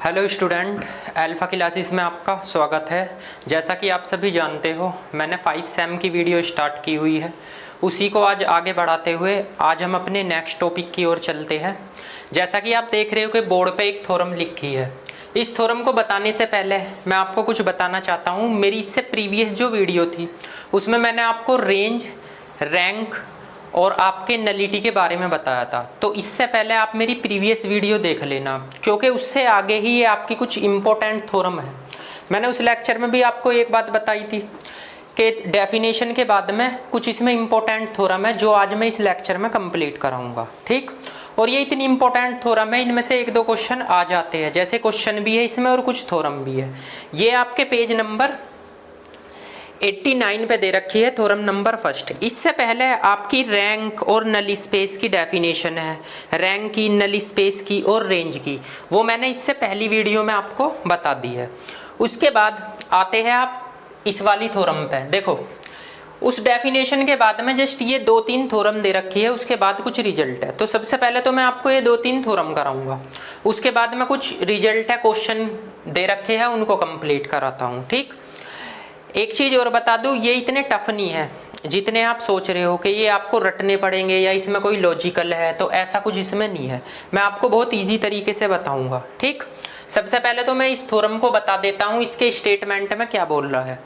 Hello student, alpha classes में आपका स्वागत है। जैसा कि आप सभी जानते हो, मैंने 5 सेम की वीडियो स्टार्ट की हुई है। उसी को आज आगे बढ़ाते हुए आज हम अपने नेक्स्ट टॉपिक की ओर चलते हैं। जैसा कि आप देख रहे हो कि बोर्ड पे एक थ्योरम लिखी है। इस थ्योरम को बताने से पहले मैं आपको कुछ बताना चाहता हूँ। मेरी इससे प्रीवियस जो वीडियो थी उसमें मैंने आपको रेंज, रैंक और आपके नलिटी के बारे में बताया था। तो इससे पहले आप मेरी प्रीवियस वीडियो देख लेना, क्योंकि उससे आगे ही ये आपकी कुछ इम्पोर्टेंट थ्योरम है। मैंने उस लेक्चर में भी आपको एक बात बताई थी कि डेफिनेशन के बाद में कुछ इसमें इम्पोर्टेंट थ्योरम है जो आज मैं इस लेक्चर में कंप्लीट कराऊंगा, ठीक। और ये इतनी इंपॉर्टेंट थ्योरम है, इनमें से एक दो क्वेश्चन आ जाते हैं, जैसे क्वेश्चन भी है इसमें और कुछ थ्योरम भी है। ये आपके पेज नंबर 89 पे दे रखी है, थ्योरम नंबर फर्स्ट। इससे पहले आपकी रैंक और नल स्पेस की डेफिनेशन है, रैंक की, नल स्पेस की और रेंज की, वो मैंने इससे पहली वीडियो में आपको बता दी है। उसके बाद आते हैं आप इस वाली थ्योरम पे। देखो, उस डेफिनेशन के बाद में जस्ट ये 2-3 थ्योरम दे रखी है, उसके बाद कुछ रिजल्ट है। तो सबसे पहले तो मैं आपको ये 2-3 थ्योरम कराऊंगा, उसके बाद में कुछ रिजल्ट है, क्वेश्चन दे रखे हैं, उनको कंप्लीट कराता हूँ, ठीक। एक चीज़ और बता दूं, ये इतने टफ नहीं है जितने आप सोच रहे हो कि ये आपको रटने पड़ेंगे या इसमें कोई लॉजिकल है, तो ऐसा कुछ इसमें नहीं है। मैं आपको बहुत इजी तरीके से बताऊंगा, ठीक। सबसे पहले तो मैं इस थ्योरम को बता देता हूँ, इसके स्टेटमेंट में क्या बोल रहा है।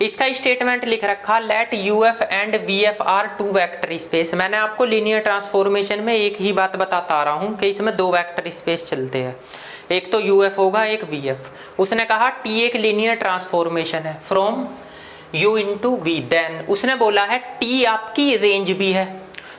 इसका स्टेटमेंट लिख रखा, let UF and VF are 2 vector space. मैंने आपको लीनियर ट्रांसफॉर्मेशन में एक ही बात बताता आ रहा हूँ कि इसमें 2 वेक्टर स्पेस चलते हैं, एक तो यूएफ होगा, एक वीएफ। उसने कहा टी एक लीनियर ट्रांसफॉर्मेशन है from U into V. Then उसने बोला है टी आपकी रेंज भी है।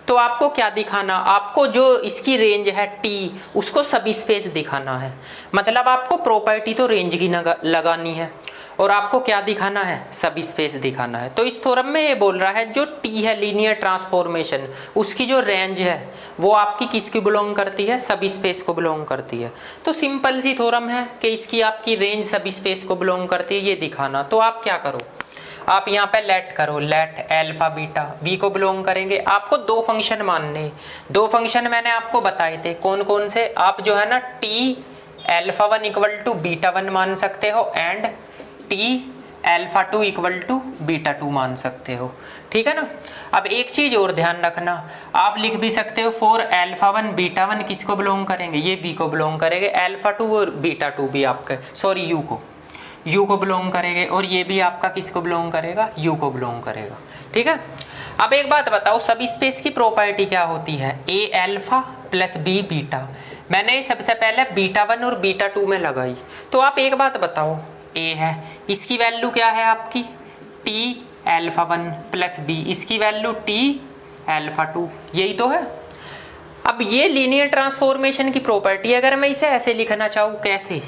तो आपको क्या दिखाना, आपको जो इसकी रेंज है टी, उसको सब स्पेस दिखाना है। मतलब आपको प्रॉपर्टी तो रेंज की लगानी है और आपको क्या दिखाना है, सब स्पेस दिखाना है। तो इस थ्योरम में ये बोल रहा है जो टी है लीनियर ट्रांसफॉर्मेशन, उसकी जो रेंज है वो आपकी किसकी बिलोंग करती है, सब स्पेस को बिलोंग करती है। तो सिंपल सी थ्योरम है कि इसकी आपकी रेंज सब स्पेस को बिलोंग करती है, ये दिखाना। तो आप क्या करो, आप यहाँ पे लेट करो, लेट अल्फा बीटा वी को बिलोंग करेंगे। आपको 2 फंक्शन मानने, 2 फंक्शन मैंने आपको बताए थे, कौन कौन से। आप जो है ना T alpha 1 equal to beta 1 मान सकते हो and T alpha 2 equal to beta 2 मान सकते हो, ठीक है ना। अब एक चीज और ध्यान रखना, आप लिख भी सकते हो फॉर अल्फा 1 बीटा 1 किसको बिलोंग करेंगे, ये वी को बिलोंग करेंगे। अल्फा 2 और बीटा 2 भी आपके, सॉरी यू को बिलोंग करेंगे, और ये भी आपका किसको बिलोंग करेगा, यू को बिलोंग करेगा, ठीक है। अब एक बात बताओ, सब स्पेस की प्रॉपर्टी क्या होती है, ए अल्फा प्लस बी बीटा। मैंने सबसे पहले बीटा 1 और बीटा 2 में लगाई। तो आप एक बात बताओ, ए है, इसकी वैल्यू क्या है आपकी टी अल्फा 1 प्लस बी, इसकी वैल्यू टी अल्फा 2, यही तो है। अब ये लीनियर ट्रांसफॉर्मेशन की प्रॉपर्टी, अगर मैं इसे ऐसे लिखना चाहूँ, कैसे,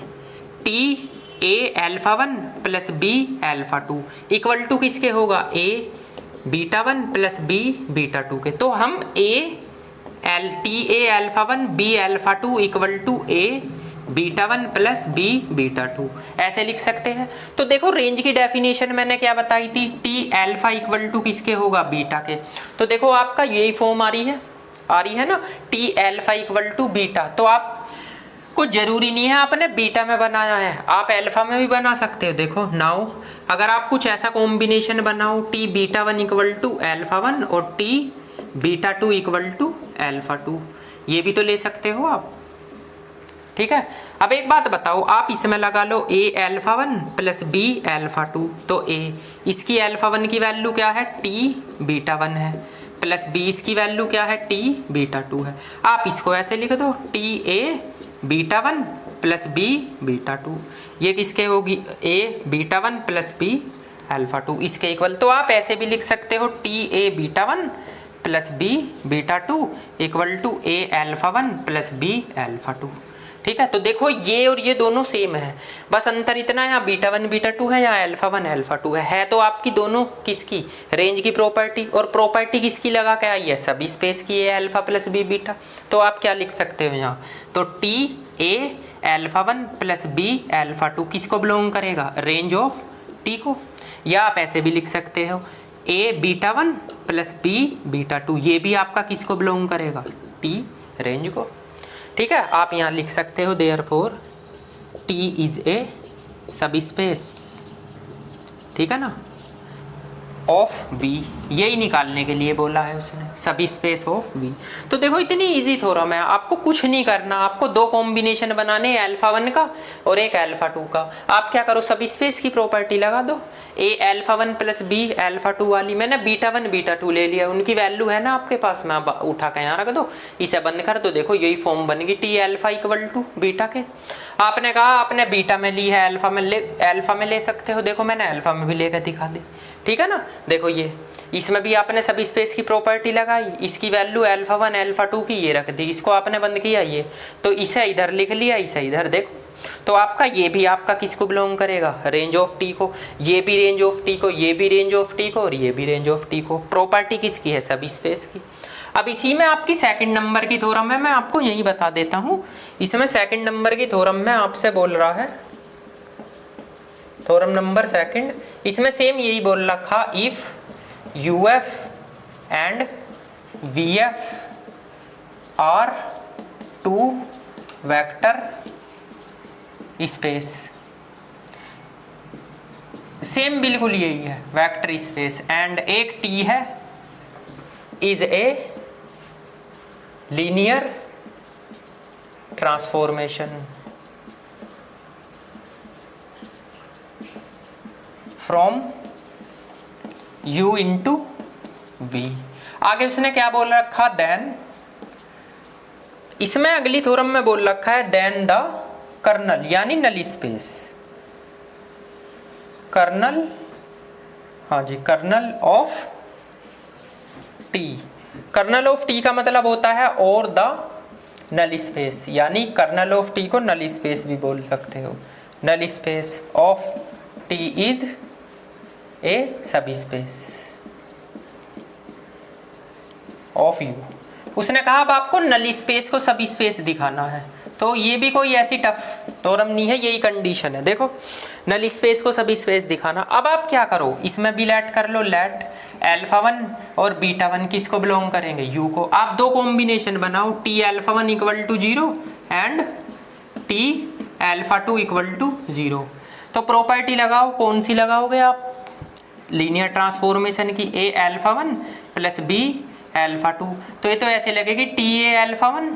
T A alpha 1 plus B alpha 2 equal to किसके होगा, A beta 1 plus B beta 2 के। तो हम T A alpha 1 B alpha 2 equal to A beta 1 plus B beta 2 ऐसे लिख सकते हैं। तो देखो, रेंज की डेफिनेशन मैंने क्या बताई थी, टी अल्फा इक्वल टू किसके होगा, बीटा के। तो देखो आपका यही फॉर्म आ रही है ना, T alpha equal to beta. तो आप कुछ जरूरी नहीं है आपने बीटा में बनाया है, आप अल्फा में भी बना सकते हो। देखो नाउ, अगर आप कुछ ऐसा कॉम्बिनेशन बनाओ, T beta 1 equal to alpha 1 और T beta 2 equal to alpha 2, ये भी तो ले सकते हो आप, ठीक है। अब एक बात बताओ, आप इसमें लगा लो ए अल्फा 1 प्लस बी अल्फा 2। तो ए, इसकी अल्फा 1 की वैल्यू क्या है, टी बीटा 1 है, प्लस बी इसकी वैल्यू क्या है, टी बीटा 2 है। आप इसको ऐसे लिख दो, T A beta 1 plus B beta 2, ये किसके होगी, A beta 1 plus B alpha 2, इसके इक्वल। तो आप ऐसे भी लिख सकते हो, T A beta 1 plus B beta 2 equal to A alpha 1 plus B alpha 2, ठीक है। तो देखो, ये और ये दोनों सेम है, बस अंतर इतना है, यहाँ बीटा 1 बीटा 2 है, यहाँ अल्फा 1 अल्फा 2 है तो आपकी दोनों किसकी, रेंज की प्रॉपर्टी। और प्रॉपर्टी किसकी लगा के आई है, सभी स्पेस की, है अल्फा प्लस बी बीटा। तो आप क्या लिख सकते हो यहाँ, तो T A alpha 1 plus B alpha 2 किसको बिलोंग करेगा, रेंज ऑफ टी को। या आप ऐसे भी लिख सकते हो, ए बीटा 1 प्लस बी बीटा 2, ये भी आपका किसको बिलोंग करेगा, टी रेंज को, ठीक है। आप यहाँ लिख सकते हो देयरफॉर टी इज ए सब स्पेस, ठीक है ना, ऑफ बी, यही निकालने के लिए बोला है उसने, सब स्पेस ऑफ बी। तो देखो इतनी इजी थ्योरम है, आपको कुछ नहीं करना, आपको दो कॉम्बिनेशन बनाने, अल्फा 1 का और एक अल्फा 2 का। आप क्या करो, सब स्पेस की प्रॉपर्टी लगा दो, ए अल्फा 1 प्लस बी अल्फा 2 वाली। मैंने बीटा 1 बीटा 2 ले लिया, उनकी वैल्यू है ना आपके पास में, आप उठा के यहाँ रख दो, इसे बंद कर दो, देखो यही फॉर्म बन गई, T alpha equal to beta के। आपने कहा आपने बीटा में ली है, अल्फा में ले सकते हो, देखो मैंने अल्फा में भी लेकर दिखा दी, ठीक है ना। देखो ये इसमें भी आपने सब स्पेस की प्रॉपर्टी लगाई, इसकी वैल्यू अल्फा 1 अल्फा 2 की ये रख दी, इसको आपने बंद किया ये, तो इसे इधर लिख लिया, इसे इधर, देखो तो आपका ये भी आपका किसको बिलोंग करेगा, रेंज ऑफ टी को, ये भी रेंज ऑफ टी को, ये भी रेंज ऑफ टी को और ये भी रेंज ऑफ टी को। प्रॉपर्टी किसकी है, सब स्पेस की। अब इसी में आपकी सेकंड नंबर की थ्योरम है, मैं आपको यही बता देता हूँ। इसमें सेकंड नंबर की थ्योरम में आपसे बोल रहा है, थ्योरम नंबर सेकंड, इसमें सेम यही बोल रखा, if UF and VF are two vector space, same बिल्कुल यही है, वेक्टर स्पेस, एंड एक T है, is a linear transformation from U into V। आगे उसने क्या बोल रखा, देन, इसमें अगली थ्योरम में बोल रखा है, देन द कर्नल, यानी नल स्पेस, कर्नल, हाँ जी, kernel of T। Kernel of T का मतलब होता है और द नल स्पेस, यानी कर्नल ऑफ T को नल स्पेस भी बोल सकते हो, null space of T is a subspace of you. उसने कहा अब आपको नल स्पेस को सब स्पेस दिखाना है, तो ये भी कोई ऐसी टफ थ्योरम नहीं है, यही कंडीशन है। देखो नल स्पेस को सब स्पेस दिखाना, अब आप क्या करो, इसमें भी लेट कर लो, लेट अल्फा 1 और बीटा 1 किसको बिलोंग करेंगे, यू को। आप दो कॉम्बिनेशन बनाओ, T alpha 1 equal to 0 and T alpha 2 equal to 0। तो प्रॉपर्टी लगाओ, कौन सी लगाओगे आप, लीनियर ट्रांसफॉर्मेशन की, A alpha 1 plus B alpha 2। तो ये तो ऐसे लगेगी, T A alpha 1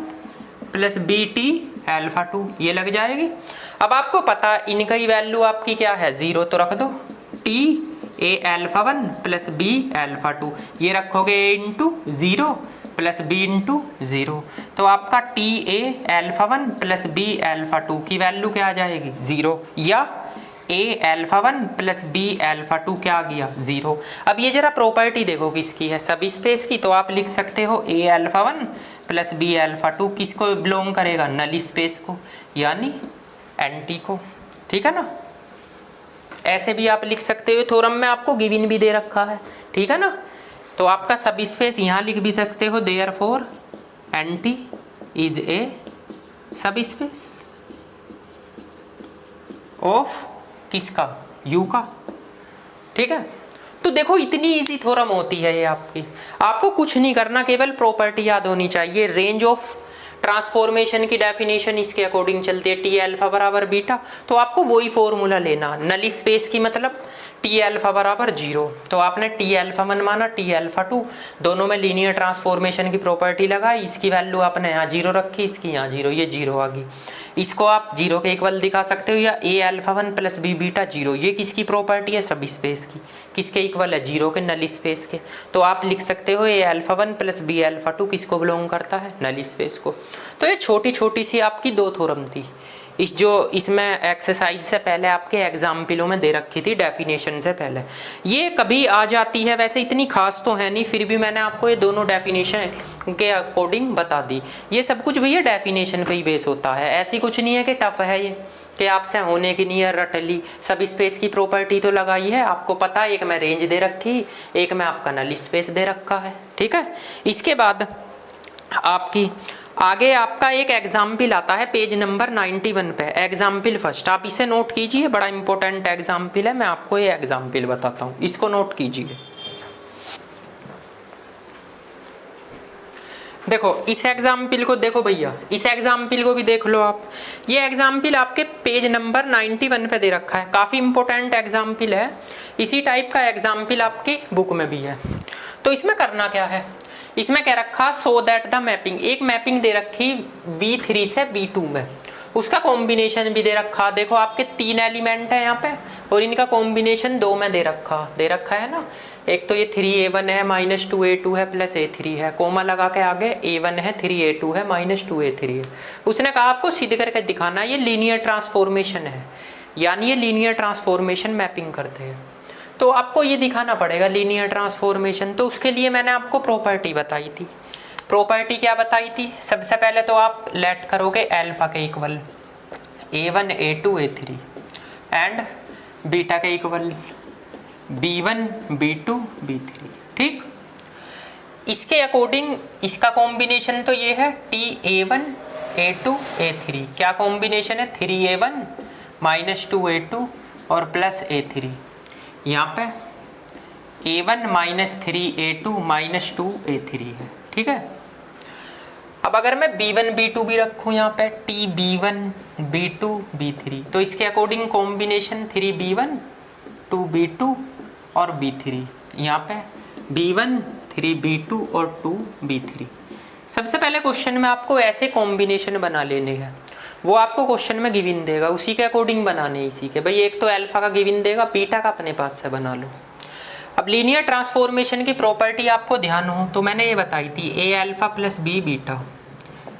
plus B T alpha 2, ये लग जाएगी। अब आपको पता इनका ही वैल्यू आपकी क्या है, 0, तो रख दो T A alpha 1 plus B alpha 2, ये रखोगे A into 0 plus B into 0, तो आपका T A alpha 1 plus B alpha 2 की वैल्यू क्या आ जाएगी, 0, या A alpha 1 plus B alpha 2 क्या आ गया, 0। अब ये जरा प्रॉपर्टी देखो किसकी है, सब स्पेस की, तो आप लिख सकते हो ए अल्फा 1 प्लस बी अल्फा 2 किसको बिलोंग करेगा, नल स्पेस को, यानी एंटी को, ठीक है ना। ऐसे भी आप लिख सकते हो, थ्योरम में आपको गिवन भी दे रखा है, ठीक है ना। तो आपका सब स्पेस यहाँ लिख भी सकते हो, therefore anti is a subspace of किसका, यू का, ठीक है। तो देखो इतनी इजी थ्योरम होती है ये आपकी, आपको कुछ नहीं करना, केवल प्रॉपर्टी याद होनी चाहिए। रेंज ऑफ ट्रांसफॉर्मेशन की डेफिनेशन इसके अकॉर्डिंग चलती है, टी अल्फा बराबर बीटा, तो आपको वही फॉर्मूला लेना। नल स्पेस की मतलब टी अल्फा बराबर 0, तो आपने टी अल्फा 1 माना, टी अल्फा 2, दोनों में लीनियर ट्रांसफॉर्मेशन की प्रॉपर्टी लगाई, इसकी वैल्यू आपने यहाँ 0 रखी, इसकी यहाँ 0, ये 0 आ गई। इसको आप 0 के इक्वल दिखा सकते हो, या A alpha 1 plus B beta 0, ये किसकी प्रॉपर्टी है, सब स्पेस की, किसके इक्वल है, 0 के, नल स्पेस के। तो आप लिख सकते हो ए अल्फा 1 प्लस बी अल्फा 2 किसको बिलोंग करता है, नल स्पेस को। तो ये छोटी छोटी सी आपकी दो थ्योरम थी, इस जो इसमें एक्सरसाइज से पहले आपके एग्जाम्पलों में दे रखी थी, डेफिनेशन से पहले। ये कभी आ जाती है, वैसे इतनी खास तो है नहीं, फिर भी मैंने आपको ये दोनों डेफिनेशन के अकॉर्डिंग बता दी। ये सब कुछ भैया डेफिनेशन पे ही बेस होता है, ऐसी कुछ नहीं है कि टफ है ये, कि आपसे होने की नहीं है, रट ली। सब स्पेस की प्रॉपर्टी तो लगाई है, आपको पता है, एक में रेंज दे रखी, एक में आपका नल स्पेस दे रखा है, ठीक है। इसके बाद आपकी आगे आपका एक एग्जाम्पल आता है पेज नंबर 91 पे, एग्जाम्पल फर्स्ट। आप इसे नोट कीजिए, बड़ा इंपॉर्टेंट एग्जाम्पल है, मैं आपको ये एग्जाम्पल बताता हूँ, इसको नोट कीजिए। देखो इस एग्जाम्पल को देखो भैया, इस एग्जाम्पल को भी देख लो आप। ये एग्जाम्पल आपके पेज नंबर 91 पे दे रखा है, काफ़ी इंपॉर्टेंट एग्जाम्पल है। इसी टाइप का एग्जाम्पल आपकी बुक में भी है। तो इसमें करना क्या है, इसमें क्या रखा, सो दैट द मैपिंग, एक मैपिंग दे रखी V3 से V2 में, उसका कॉम्बिनेशन भी दे रखा। देखो आपके 3 एलिमेंट है यहाँ पे और इनका कॉम्बिनेशन 2 में दे रखा है ना। एक तो ये 3a1 है -2a2 है प्लस a3 है, कोमा लगा के आगे a1 है 3a2 है -2a3 है। उसने कहा आपको सिद्ध करके दिखाना, ये लीनियर ट्रांसफॉर्मेशन है, यानी ये लीनियर ट्रांसफॉर्मेशन मैपिंग करते हैं। तो आपको ये दिखाना पड़ेगा लीनियर ट्रांसफॉर्मेशन। तो उसके लिए मैंने आपको प्रॉपर्टी बताई थी। प्रॉपर्टी क्या बताई थी, सबसे पहले तो आप लेट करोगे अल्फा के equal a1 a2 a3 and beta के इक्वल b1 b2 b3, ठीक। इसके अकॉर्डिंग इसका कॉम्बिनेशन तो ये है ta1 a2 a3, क्या कॉम्बिनेशन है 3a1 -2a2 और प्लस a3, यहाँ पे a1 -3a2 -2a3 है, ठीक है। अब अगर मैं b1 b2 भी रखूँ यहाँ पे tb1 b2 b3, तो इसके अकॉर्डिंग कॉम्बिनेशन 3b1 2b2 और b3, यहाँ पे b1 3b2 और 2b3। सबसे पहले क्वेश्चन में आपको ऐसे कॉम्बिनेशन बना लेने हैं, वो आपको क्वेश्चन में गिवन देगा, उसी के अकॉर्डिंग बनाने इसी के। भाई एक तो अल्फा का गिवन देगा, बीटा का अपने पास से बना लो। अब लीनियर ट्रांसफॉर्मेशन की प्रॉपर्टी आपको ध्यान हो तो मैंने ये बताई थी, a alpha plus b beta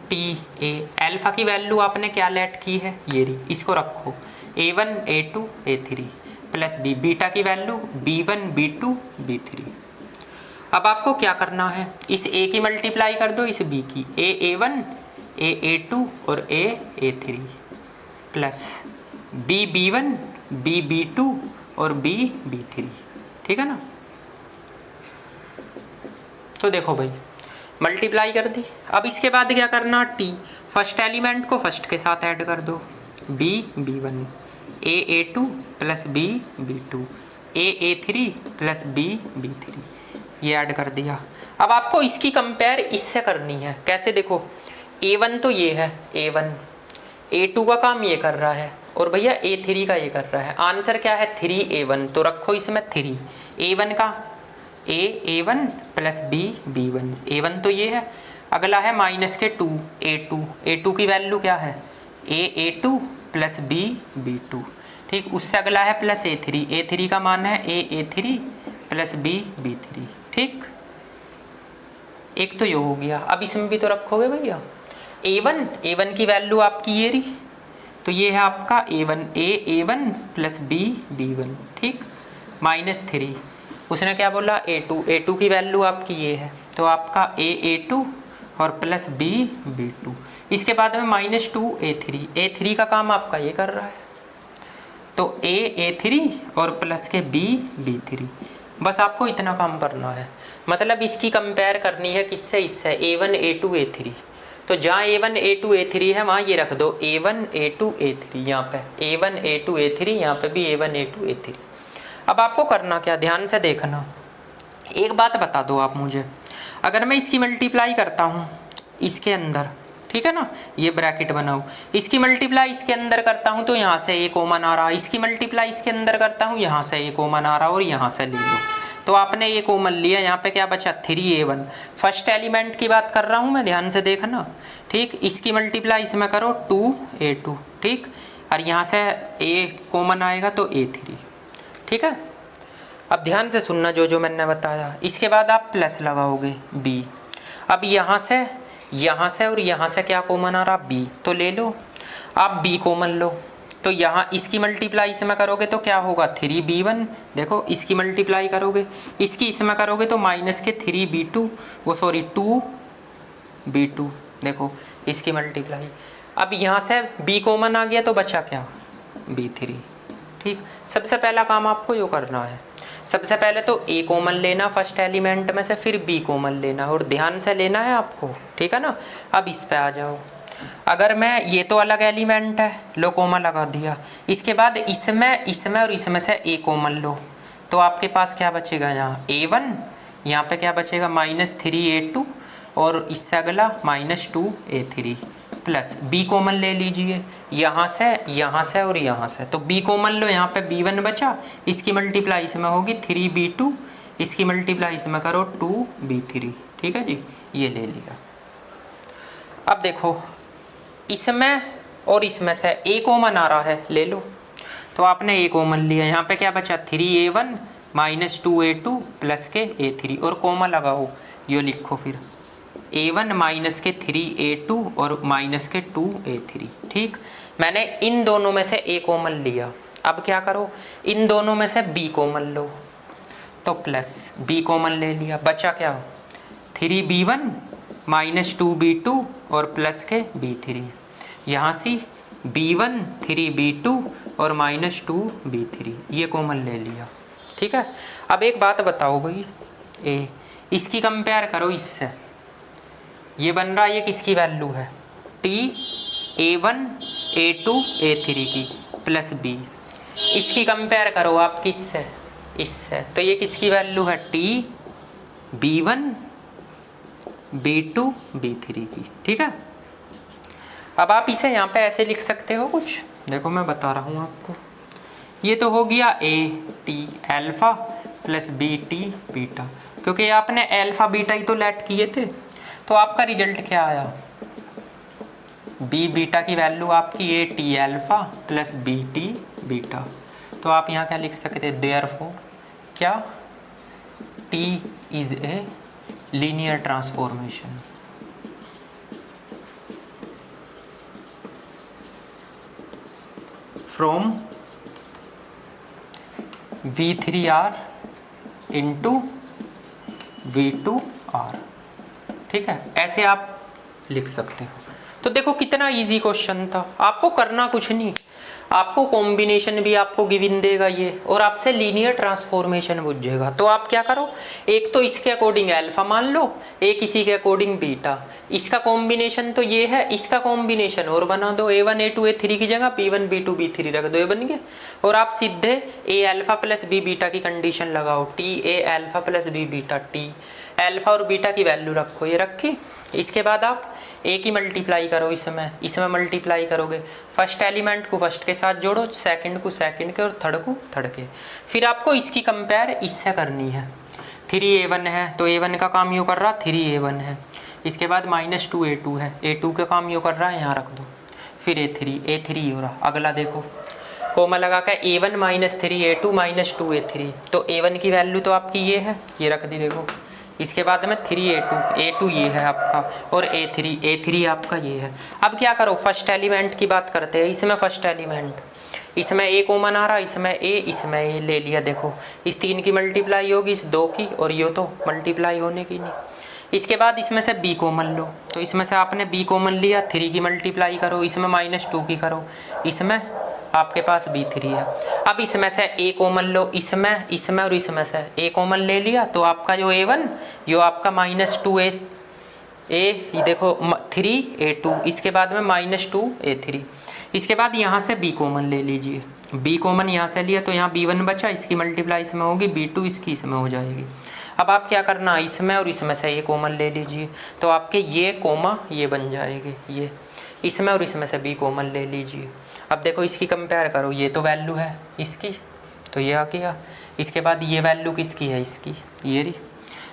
T A. Alpha की वैल्यू आपने क्या लेट की है, ये रही, इसको रखो a1 a2 a3 plus b, beta की वैल्यू b1 b2 b3। अब आपको क्या करना है, इस a की मल्टीप्लाई कर दो इस b की, a1 a2 और a3 प्लस b1 b2 और b3, ठीक है ना। तो देखो भाई मल्टीप्लाई कर दी। अब इसके बाद क्या करना, t फर्स्ट एलिमेंट को फर्स्ट के साथ ऐड कर दो, b1 a2 plus b2 a3 plus b3, ये ऐड कर दिया। अब आपको इसकी कंपेयर इससे करनी है, कैसे, देखो a1 तो ये है a1, a2 का काम ये कर रहा है और भैया a3 का ये कर रहा है। आंसर क्या है 3a1, तो रखो इसमें 3, a1 का a1 प्लस b1, a1 तो ये है। अगला है माइनस के 2 a2 की वैल्यू क्या है a2 प्लस b2, ठीक। उससे अगला है प्लस a3 का मान है a3 प्लस b3, ठीक। एक तो ये हो गया। अब इसमें भी तो रखोगे भैया a1 की वैल्यू आपकी ये रही, तो ये है आपका a1 प्लस b1, ठीक, -3। उसने क्या बोला a2 की वैल्यू आपकी ये है, तो आपका a2 और प्लस b2। इसके बाद में -2 a3 का काम आपका ये कर रहा है, तो a3 और प्लस के b3। बस आपको इतना काम करना है, मतलब इसकी कंपेयर करनी है किससे, इससे a1 a2 a3। तो जहाँ a1 a2 a3 है वहाँ ये रख दो a1 a2 a3, यहाँ पे a1 a2 a3, यहाँ पे भी a1 a2 a3। अब आपको करना क्या, ध्यान से देखना। एक बात बता दो आप मुझे, अगर मैं इसकी मल्टीप्लाई करता हूँ इसके अंदर, ठीक है ना, ये ब्रैकेट बनाओ, इसकी मल्टीप्लाई इसके अंदर करता हूँ तो यहाँ से ए कॉमन आ रहा, इसकी मल्टीप्लाई इसके अंदर करता हूँ यहाँ से ए कॉमन आ रहा और यहाँ से ले लो, तो आपने ये कॉमन लिया, यहाँ पे क्या बचा 3a1। फर्स्ट एलिमेंट की बात कर रहा हूँ मैं, ध्यान से देखना, ठीक। इसकी मल्टीप्लाई इसमें करो 2a2, ठीक, और यहाँ से a कॉमन आएगा तो a3, ठीक है। अब ध्यान से सुनना जो मैंने बताया। इसके बाद आप प्लस लगाओगे b। अब यहाँ से और यहाँ से क्या कॉमन आ रहा b, तो ले लो आप b कॉमन लो, तो यहाँ इसकी मल्टीप्लाई इसमें करोगे तो क्या होगा 3b1। देखो इसकी मल्टीप्लाई करोगे इसकी इसमें करोगे तो माइनस के 3b2 2b2। देखो इसकी मल्टीप्लाई, अब यहाँ से b कॉमन आ गया तो बचा क्या b3, ठीक। सबसे पहला काम आपको यो करना है, सबसे पहले तो a कॉमन लेना फर्स्ट एलिमेंट में से, फिर b कॉमन लेना और ध्यान से लेना है आपको, ठीक है ना। अब इस पे आ जाओ, अगर मैं ये तो अलग एलिमेंट है, लो कॉमन लगा दिया। इसके बाद इसमें और इसमें से a कॉमन लो, तो आपके पास क्या बचेगा यहाँ a1, यहाँ पे क्या बचेगा -3a2 और इससे अगला -2a3 प्लस b कॉमन ले लीजिए यहाँ से और यहाँ से, तो b कॉमन लो, यहाँ पे b1 बचा, इसकी मल्टीप्लाई इसमें होगी 3b2, इसकी मल्टीप्लाई इसमें करो 2b3, ठीक है जी, ये ले लिया। अब देखो इसमें और इसमें से a कॉमन आ रहा है, ले लो, तो आपने a कॉमन लिया, यहाँ पे क्या बचा 3a1 -2a2 प्लस के a3 और कॉमा लगाओ, ये लिखो फिर a1 माइनस के 3a2 और माइनस के 2a3, ठीक। मैंने इन दोनों में से a कॉमन लिया, अब क्या करो इन दोनों में से b कॉमन लो, तो प्लस b कॉमन ले लिया, बचा क्या 3b1 -2b2 और प्लस के b3, यहाँ से b1 3b2 और -2b3 ये कॉमन ले लिया, ठीक है। अब एक बात बताओ भाई, इसकी कंपेयर करो इससे, ये बन रहा है, ये किसकी वैल्यू है t a1 a2 a3 की प्लस b, इसकी कंपेयर करो आप किससे, इससे, तो ये किसकी वैल्यू है t b1 b2 b3 की, ठीक है। अब आप इसे यहाँ पे ऐसे लिख सकते हो कुछ, देखो मैं बता रहा हूँ आपको, ये तो हो गया a t alpha plus b t beta, क्योंकि आपने अल्फा बीटा ही तो लेट किए थे, तो आपका रिजल्ट क्या आया, b बीटा की वैल्यू आपकी a t alpha plus b t beta, तो आप यहाँ क्या लिख सकते हैं, देयरफॉर क्या t is a linear transformation, from v3r into v2r, ठीक है, ऐसे आप लिख सकते हो। तो देखो कितना इजी क्वेश्चन था, आपको करना कुछ नहीं, आपको कॉम्बिनेशन भी आपको गिवन देगा ये, और आपसे लीनियर ट्रांसफॉर्मेशन पूछेगा, तो आप क्या करो, एक तो इसके अकॉर्डिंग अल्फा मान लो, एक इसी के अकॉर्डिंग बीटा, इसका कॉम्बिनेशन तो ये है, इसका कॉम्बिनेशन और बना दो, a1 a2 a3 की जगह b1 b2 b3 रख दो, ये बन गया, और आप सीधे a alpha plus b beta की कंडीशन लगाओ, t a alpha plus b beta, t alpha और बीटा की वैल्यू रखो, ये रखी, इसके बाद आप ए की मल्टीप्लाई करो, इसमें मल्टीप्लाई करोगे, फर्स्ट एलिमेंट को फर्स्ट के साथ जोड़ो, सेकंड को सेकंड के और थर्ड को थर्ड के, फिर आपको इसकी कंपेयर इससे करनी है, 3a1 है तो a1 का काम यूँ कर रहा 3a1 है, इसके बाद -2a2 है, a2 का काम यूँ कर रहा है, यहाँ रख दो, फिर a3 हो रहा, अगला देखो कोमा लगा कर a1 -3a2 -2a3, तो a1 की वैल्यू तो आपकी ये है, ये रख दी, देखो इसके बाद में 3a2 ये है आपका, और a3 आपका ये है। अब क्या करो, फर्स्ट एलिमेंट की बात करते हैं, इसमें फर्स्ट एलिमेंट, इसमें a कॉमन आ रहा, इसमें a ले लिया, देखो इस 3 की मल्टीप्लाई होगी इस 2 की, और ये तो मल्टीप्लाई होने की नहीं, इसके बाद इसमें से b कॉमन लो, तो इसमें से आपने b कॉमन लिया, 3 की मल्टीप्लाई करो, इसमें -2 की करो, इसमें आपके पास b3 है। अब इसमें से a कॉमन लो, इसमें और इसमें से a कॉमन ले लिया, तो आपका जो a1 यो आपका -2a ये देखो 3a2, इसके बाद में -2a3, इसके बाद यहाँ से b कॉमन ले लीजिए, b कॉमन यहाँ से लिया तो यहाँ b1 बचा, इसकी मल्टीप्लाई इसमें होगी, b2 इसकी इसमें हो जाएगी। अब आप क्या करना, इसमें और इसमें से a कॉमन ले लीजिए, तो आपके ये कोमा ये बन जाएगी, ये इसमें और इसमें से b कॉमन ले लीजिए। अब देखो इसकी कंपेयर करो, ये तो वैल्यू है इसकी, तो ये आ गया, इसके बाद ये वैल्यू किसकी है, इसकी, ये रही,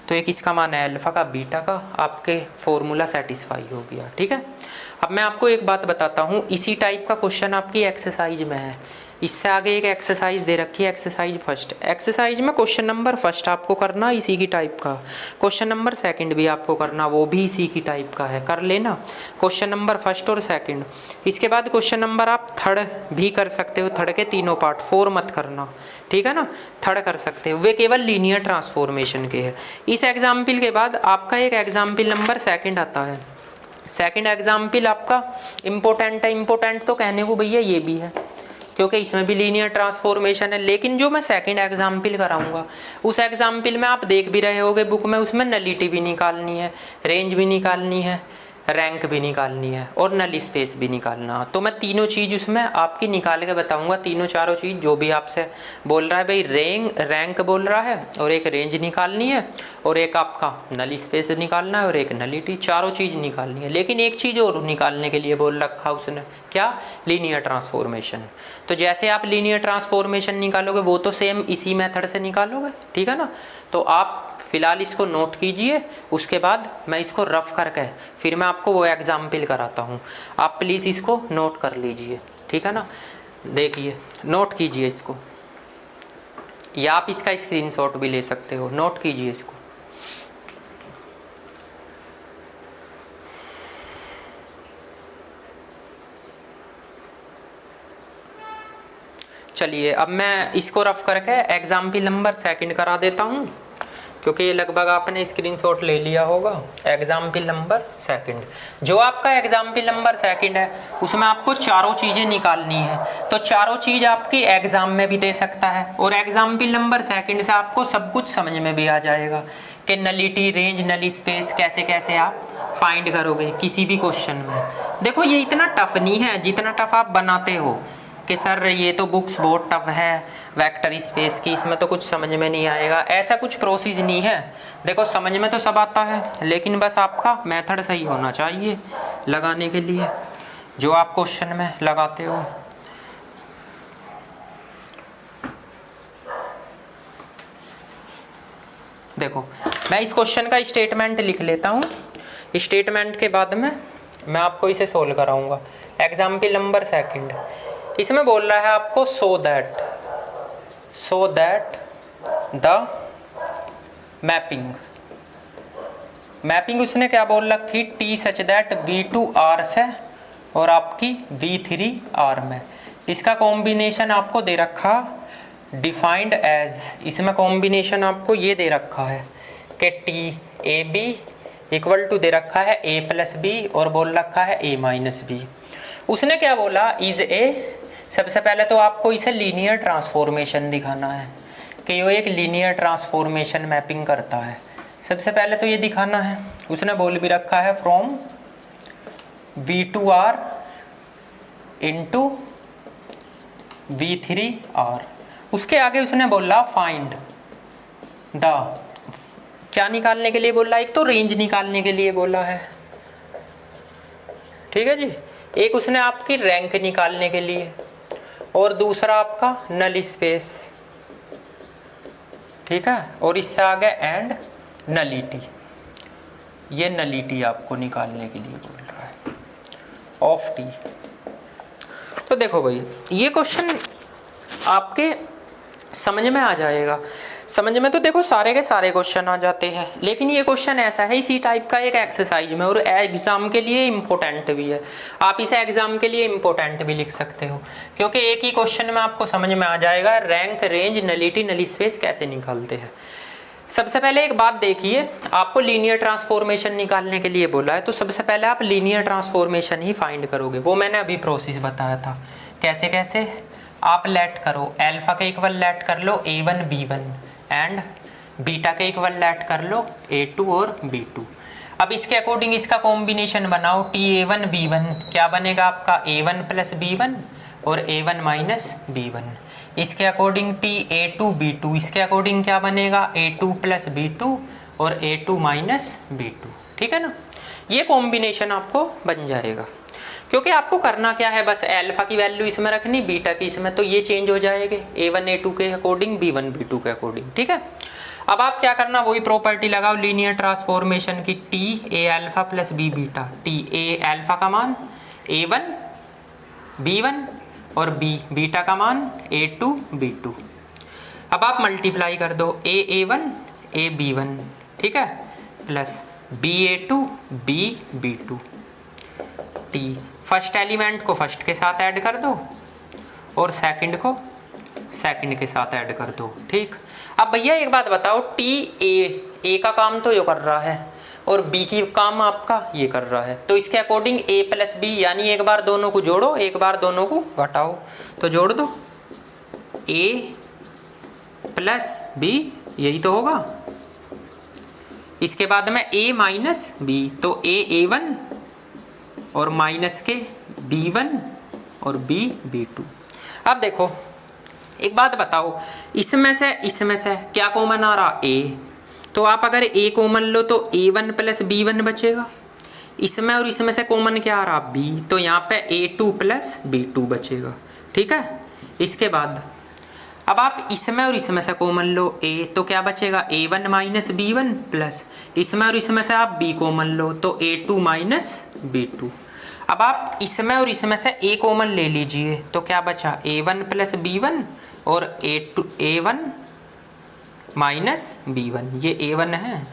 तो एक इसका मान है अल्फा का बीटा का, आपके फॉर्मूला सेटिस्फाई हो गया, ठीक है। अब मैं आपको एक बात बताता हूँ, इसी टाइप का क्वेश्चन आपकी एक्सरसाइज में है, इससे आगे एक एक्सरसाइज दे रखी है, एक्सरसाइज फर्स्ट, एक्सरसाइज में क्वेश्चन नंबर फर्स्ट आपको करना इसी की टाइप का, क्वेश्चन नंबर सेकंड भी आपको करना, वो भी इसी की टाइप का है, कर लेना क्वेश्चन नंबर फर्स्ट और सेकंड। इसके बाद क्वेश्चन नंबर आप थर्ड भी कर सकते हो, थर्ड के तीनों पार्ट, 4 मत करना, ठीक है ना, थर्ड कर सकते हो, वे केवल लीनियर ट्रांसफॉर्मेशन के है। इस एग्जाम्पल के बाद आपका एक एग्जाम्पल नंबर सेकेंड आता है, सेकेंड एग्जाम्पल आपका इम्पोर्टेंट है, इम्पोर्टेंट तो कहने को भैया ये भी है क्योंकि इसमें भी लीनियर ट्रांसफॉर्मेशन है, लेकिन जो मैं सेकंड एग्जाम्पल कराऊंगा उस एग्जाम्पल में आप देख भी रहे होगे बुक में, उसमें नलिटी भी निकालनी है, रेंज भी निकालनी है, रैंक भी निकालनी है और नल स्पेस भी निकालना। तो मैं तीनों चीज़ उसमें आपकी निकाल के बताऊंगा, तीनों चारों चीज़ जो भी आपसे बोल रहा है भाई, रैंक बोल रहा है और एक रेंज निकालनी है और एक आपका नल स्पेस निकालना है और एक नलिटी, चारों चीज़ निकालनी है। लेकिन एक चीज़ और निकालने के लिए बोल रखा उसने, क्या? Linear transformation. तो जैसे आप लीनियर ट्रांसफॉर्मेशन निकालोगे वो तो सेम इसी मेथड से निकालोगे, ठीक है ना। तो आप फिलहाल इसको नोट कीजिए, उसके बाद मैं इसको रफ करके फिर मैं आपको वो एग्जाम्पल कराता हूँ। आप प्लीज़ इसको नोट कर लीजिए, ठीक है ना। देखिए, नोट कीजिए इसको, या आप इसका स्क्रीनशॉट भी ले सकते हो, नोट कीजिए इसको। चलिए अब मैं इसको रफ करके एग्जाम्पल नंबर सेकंड करा देता हूँ, क्योंकि ये लगभग आपने स्क्रीनशॉट ले लिया होगा। एग्जाम्पल नंबर सेकंड, जो आपका एग्जाम्पल नंबर सेकंड है उसमें आपको चारों चीज़ें निकालनी है। तो चारों चीज़ आपकी एग्जाम में भी दे सकता है और एग्जाम्पल नंबर सेकंड से आपको सब कुछ समझ में भी आ जाएगा कि नलिटी, रेंज, नल स्पेस कैसे कैसे आप फाइंड करोगे किसी भी क्वेश्चन में। देखो ये इतना टफ नहीं है जितना टफ आप बनाते हो कि सर ये तो बुक्स बहुत टफ है वेक्टर स्पेस की, इसमें तो कुछ समझ में नहीं आएगा। ऐसा कुछ प्रोसेस नहीं है। देखो समझ में तो सब आता है, लेकिन बस आपका मेथड सही होना चाहिए लगाने के लिए जो आप क्वेश्चन में लगाते हो। देखो मैं इस क्वेश्चन का स्टेटमेंट लिख लेता हूँ, स्टेटमेंट के बाद में मैं आपको इसे सोल्व कराऊंगा। एग्जाम्पल नंबर सेकंड, इसमें बोल रहा है आपको सो दैट द मैपिंग उसने क्या बोल रखी, T such that V2 R से और आपकी V3 R में। इसका कॉम्बिनेशन आपको दे रखा डिफाइंड एज, इसमें कॉम्बिनेशन आपको ये दे रखा है कि T A B equal to दे रखा है a प्लस बी और बोल रखा है a माइनस बी। उसने क्या बोला, इज ए, सबसे पहले तो आपको इसे लीनियर ट्रांसफॉर्मेशन दिखाना है कि ये एक लीनियर ट्रांसफॉर्मेशन मैपिंग करता है। सबसे पहले तो ये दिखाना है। उसने बोल भी रखा है फ्रॉम V2R इंटू V3R। उसके आगे उसने बोला फाइंड द, क्या निकालने के लिए बोला, एक तो रेंज निकालने के लिए बोला है, ठीक है जी। एक उसने आपकी रैंक निकालने के लिए और दूसरा आपका नल स्पेस, ठीक है। और इससे आगे एंड नलिटी, ये नलिटी आपको निकालने के लिए बोल रहा है ऑफ टी। तो देखो भाई ये क्वेश्चन आपके समझ में आ जाएगा। समझ में तो देखो सारे के सारे क्वेश्चन आ जाते हैं, लेकिन ये क्वेश्चन ऐसा है इसी टाइप का एक एक्सरसाइज में और एग्जाम के लिए इम्पोर्टेंट भी है। आप इसे एग्जाम के लिए इम्पोर्टेंट भी लिख सकते हो, क्योंकि एक ही क्वेश्चन में आपको समझ में आ जाएगा rank, range, nullity, null space कैसे निकालते हैं। सबसे पहले एक बात देखिए, आपको लीनियर ट्रांसफॉर्मेशन निकालने के लिए बोला है, तो सबसे पहले आप लीनियर ट्रांसफॉर्मेशन ही फाइंड करोगे। वो मैंने अभी प्रोसेस बताया था कैसे कैसे। आप लेट करो, अल्फा के इक्वल लेट कर लो A1 B1 एंड बीटा के इक्वल लेट कर लो A2 और B2। अब इसके अकॉर्डिंग इसका कॉम्बिनेशन बनाओ TA1 B1, क्या बनेगा आपका A1 प्लस B1 और A1 माइनस B1। इसके अकॉर्डिंग TA2 B2, इसके अकॉर्डिंग क्या बनेगा A2 प्लस B2 और A2 माइनस B2, ठीक है ना। ये कॉम्बिनेशन आपको बन जाएगा, क्योंकि आपको करना क्या है, बस अल्फा की वैल्यू इसमें रखनी, बीटा की इसमें, तो ये चेंज हो जाएंगे A1 A2 के अकॉर्डिंग, B1 B2 के अकॉर्डिंग, ठीक है। अब आप क्या करना, वही प्रॉपर्टी लगाओ लीनियर ट्रांसफॉर्मेशन की, T A alpha plus B beta. T A alpha का मान A1 B1 और बी बीटा का मान A2 B2। अब आप मल्टीप्लाई कर दो A1 A B1, ठीक है, plus BA2 B B2। T first element को फर्स्ट के साथ ऐड कर दो और सेकंड को सेकंड के साथ ऐड कर दो, ठीक। अब भैया एक बात बताओ, टी ए का काम तो ये कर रहा है और बी की काम आपका ये कर रहा है, तो इसके अकॉर्डिंग ए प्लस बी, यानी एक बार दोनों को जोड़ो एक बार दोनों को घटाओ, तो जोड़ दो ए प्लस बी, यही तो होगा। इसके बाद में ए माइनस बी, तो A1 और माइनस के B1 और B2। अब देखो एक बात बताओ, इसमें से क्या कॉमन आ रहा? A। तो आप अगर A कॉमन लो तो A1 प्लस B1 बचेगा। इसमें और इसमें से कॉमन क्या आ रहा? B। तो यहाँ पे A2 प्लस B2 बचेगा। ठीक है। इसके बाद अब आप इसमें और इसमें से कॉमन लो A, तो क्या बचेगा? A1 माइनस B1 प्लस इसमें और इसमें से आप B कॉमन लो तो A2 माइनस B2। अब आप इसमें और इसमें से A कॉमन ले लीजिए तो क्या बचा? A1 प्लस B1 और A1 माइनस B1, ये A1 है,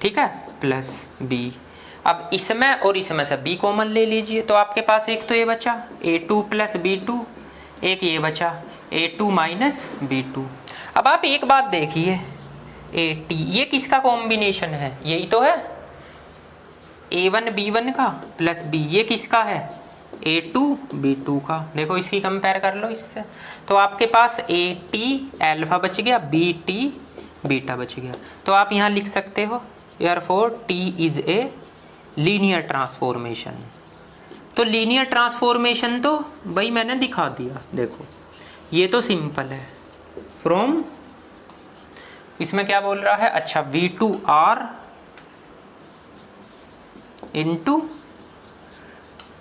ठीक है, प्लस B। अब इसमें और इसमें से B कॉमन ले लीजिए तो आपके पास एक तो ये बचा A2 प्लस B2, एक ये बचा A2 माइनस B2। अब आप एक बात देखिए, AT ये किसका कॉम्बिनेशन है? यही तो है A1 B1 का प्लस B। ये किसका है? A2 B2 का। देखो इसकी कंपेयर कर लो इससे, तो आपके पास AT अल्फा बच गया, BT बीटा बच गया। तो आप यहाँ लिख सकते हो therefore T is a linear transformation. तो लीनियर ट्रांसफॉर्मेशन तो भाई मैंने दिखा दिया, देखो ये तो सिंपल है। फ्रॉम इसमें क्या बोल रहा है? अच्छा V2R इंटू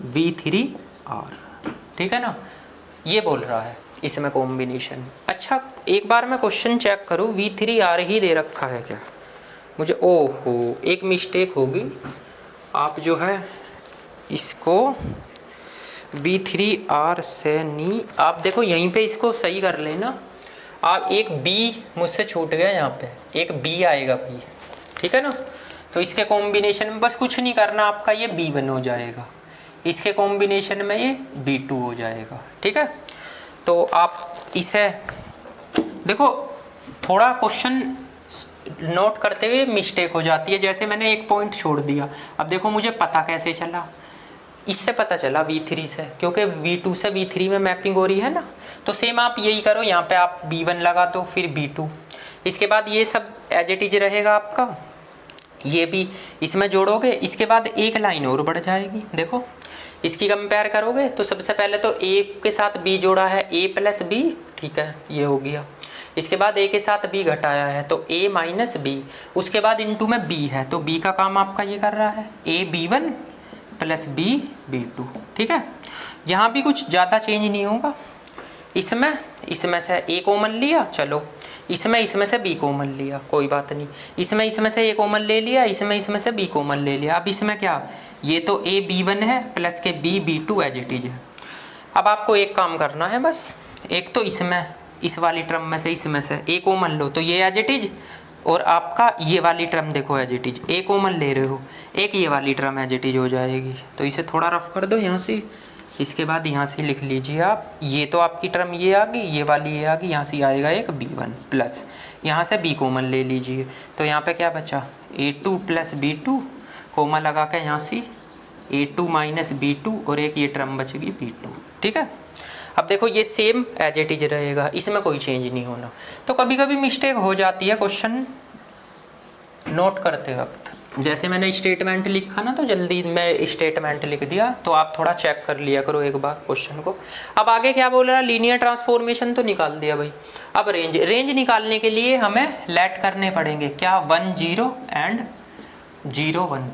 V3R, ठीक है ना, ये बोल रहा है इसमें कॉम्बिनेशन। अच्छा एक बार मैं क्वेश्चन चेक करूँ, V3R ही दे रखा है क्या मुझे? ओहो एक मिस्टेक होगी, आप जो है इसको V3R से नहीं, आप देखो यहीं पे इसको सही कर लेना। आप एक B मुझसे छूट गया, यहाँ पे एक B आएगा भाई, ठीक है ना। तो इसके कॉम्बिनेशन में बस कुछ नहीं करना, आपका ये B1 हो जाएगा, इसके कॉम्बिनेशन में ये B2 हो जाएगा, ठीक है। तो आप इसे देखो, थोड़ा क्वेश्चन नोट करते हुए मिस्टेक हो जाती है, जैसे मैंने एक पॉइंट छोड़ दिया। अब देखो मुझे पता कैसे चला, इससे पता चला V3 से, क्योंकि V2 से V3 में मैपिंग हो रही है ना। तो सेम आप यही करो, यहाँ पे आप B1 लगा दो, फिर B2, इसके बाद ये सब एज इट इज रहेगा आपका, ये भी इसमें जोड़ोगे, इसके बाद एक लाइन और बढ़ जाएगी। देखो इसकी कंपेयर करोगे तो सबसे पहले तो A के साथ B जोड़ा है, A प्लस B, ठीक है, ये हो गया। इसके बाद A के साथ B घटाया है तो A माइनस B, उसके बाद इनटू में B है तो B का काम आपका ये कर रहा है A B1 plus B B2, ठीक है। यहाँ भी कुछ ज़्यादा चेंज नहीं होगा। इसमें से A कॉमन लिया, चलो इसमें से B कॉमन लिया, कोई बात नहीं। इसमें से A कॉमन ले लिया, इसमें से B कॉमन ले लिया। अब इसमें क्या, ये तो A B1 है प्लस के B B2 as it is है। अब आपको एक काम करना है बस, एक तो इस वाली टर्म में से इसमें से A कॉमन लो तो ये एज इट इज, और आपका ये वाली टर्म देखो as it is, A common ले रहे हो, एक ये वाली टर्म एज इट इज हो जाएगी। तो इसे थोड़ा रफ कर दो यहाँ से, इसके बाद यहाँ से लिख लीजिए आप, ये तो आपकी टर्म ये आ गई, ये वाली ये आ गई, यहाँ से आएगा एक B1 प्लस, यहाँ से B कॉमन ले लीजिए तो यहाँ पे क्या बचा A2 प्लस B2, कॉमन लगा के यहाँ से A2 माइनस B2, और एक ये टर्म बचेगी B2, ठीक है। अब देखो ये सेम एज इट इज रहेगा, इसमें कोई चेंज नहीं होना। तो कभी कभी मिस्टेक हो जाती है क्वेश्चन नोट करते वक्त, जैसे मैंने स्टेटमेंट लिखा ना तो जल्दी मैं स्टेटमेंट लिख दिया, तो आप थोड़ा चेक कर लिया करो एक बार क्वेश्चन को। अब आगे क्या बोल रहा है, लीनियर ट्रांसफॉर्मेशन तो निकाल दिया भाई। अब रेंज निकालने के लिए हमें लेट करने पड़ेंगे क्या, 1 0 एंड 0 1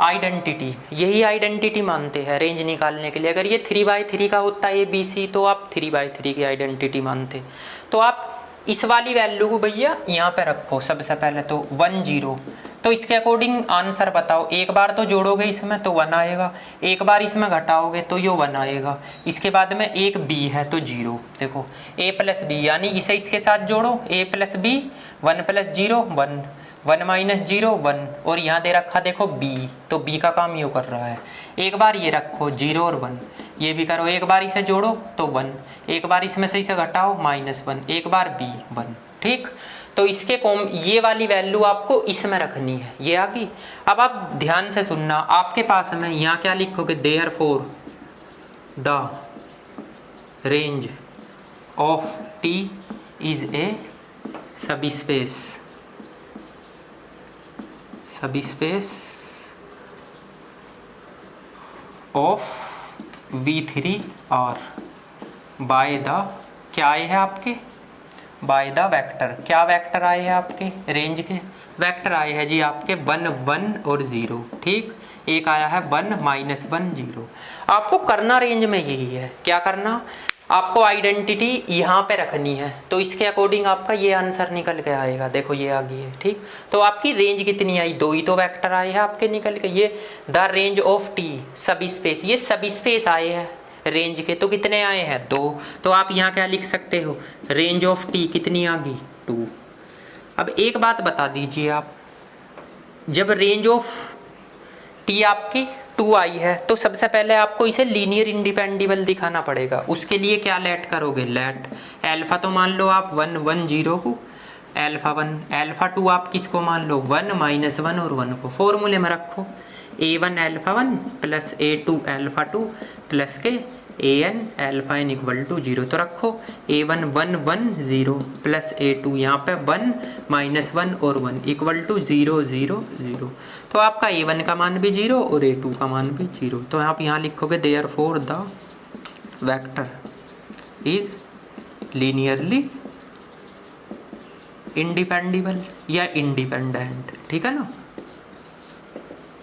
आइडेंटिटी, यही आइडेंटिटी मानते हैं रेंज निकालने के लिए। अगर ये 3/3 का होता है ABC तो आप 3/3 की आइडेंटिटी मानते। तो आप इस वाली वैल्यू को भैया यहाँ पे रखो सबसे पहले, तो 1 0, तो इसके अकॉर्डिंग आंसर बताओ। एक बार तो जोड़ोगे इसमें तो 1 आएगा, एक बार इसमें घटाओगे तो ये 1 आएगा, इसके बाद में एक B है तो 0। देखो A प्लस B, यानी इसे इसके साथ जोड़ो, A plus B, 1 plus 0 1, 1 minus 0 1, और यहाँ दे रखा देखो B, तो B का काम ये कर रहा है। एक बार ये रखो 0 और 1, ये भी करो, एक बार इसे जोड़ो तो 1, एक बार इसमें से इसे घटाओ -1, एक बार B 1, ठीक। तो इसके ये वाली वैल्यू आपको इसमें रखनी है, ये आ गई। अब आप ध्यान से सुनना, आपके पास में यहाँ क्या लिखोगे, therefore the range of T is a subspace of V3 R by the क्या आए हैं आपके, बाय द वेक्टर। क्या वेक्टर आए हैं आपके, रेंज के वेक्टर आए हैं जी आपके 1 1 और 0। ठीक, एक आया है 1 -1 0। आपको करना रेंज में यही है, क्या करना, आपको आइडेंटिटी यहाँ पे रखनी है, तो इसके अकॉर्डिंग आपका ये आंसर निकल के आएगा। देखो ये आ गई है। ठीक, तो आपकी रेंज कितनी आई, 2 ही तो वेक्टर आए हैं आपके निकल के। ये द रेंज ऑफ टी सब स्पेस, ये सब स्पेस आए हैं रेंज के, तो कितने आए हैं 2। तो आप यहाँ क्या लिख सकते हो, रेंज ऑफ टी कितनी आ गई 2। अब एक बात बता दीजिए आप, जब रेंज ऑफ टी आपकी 2 आई है तो सबसे पहले आपको इसे लीनियर इंडिपेंडेबल दिखाना पड़ेगा। उसके लिए क्या लेट करोगे, लेट अल्फा तो मान लो आप 1 1 0 को, अल्फा 1 अल्फा 2 आप किसको मान लो 1 -1 और 1 को। फॉर्मूले में रखो a1 alpha 1 plus a2 alpha 2 plus के an alpha n equal to 0। तो रखो a1 1 1 0 प्लस a2 यहाँ पे 1 -1 और 1 इक्वल टू 0 0 0। तो आपका a1 का मान भी 0 और a2 का मान भी 0। तो आप यहाँ लिखोगे therefore the vector is linearly independable या इंडिपेंडेंट। ठीक है ना।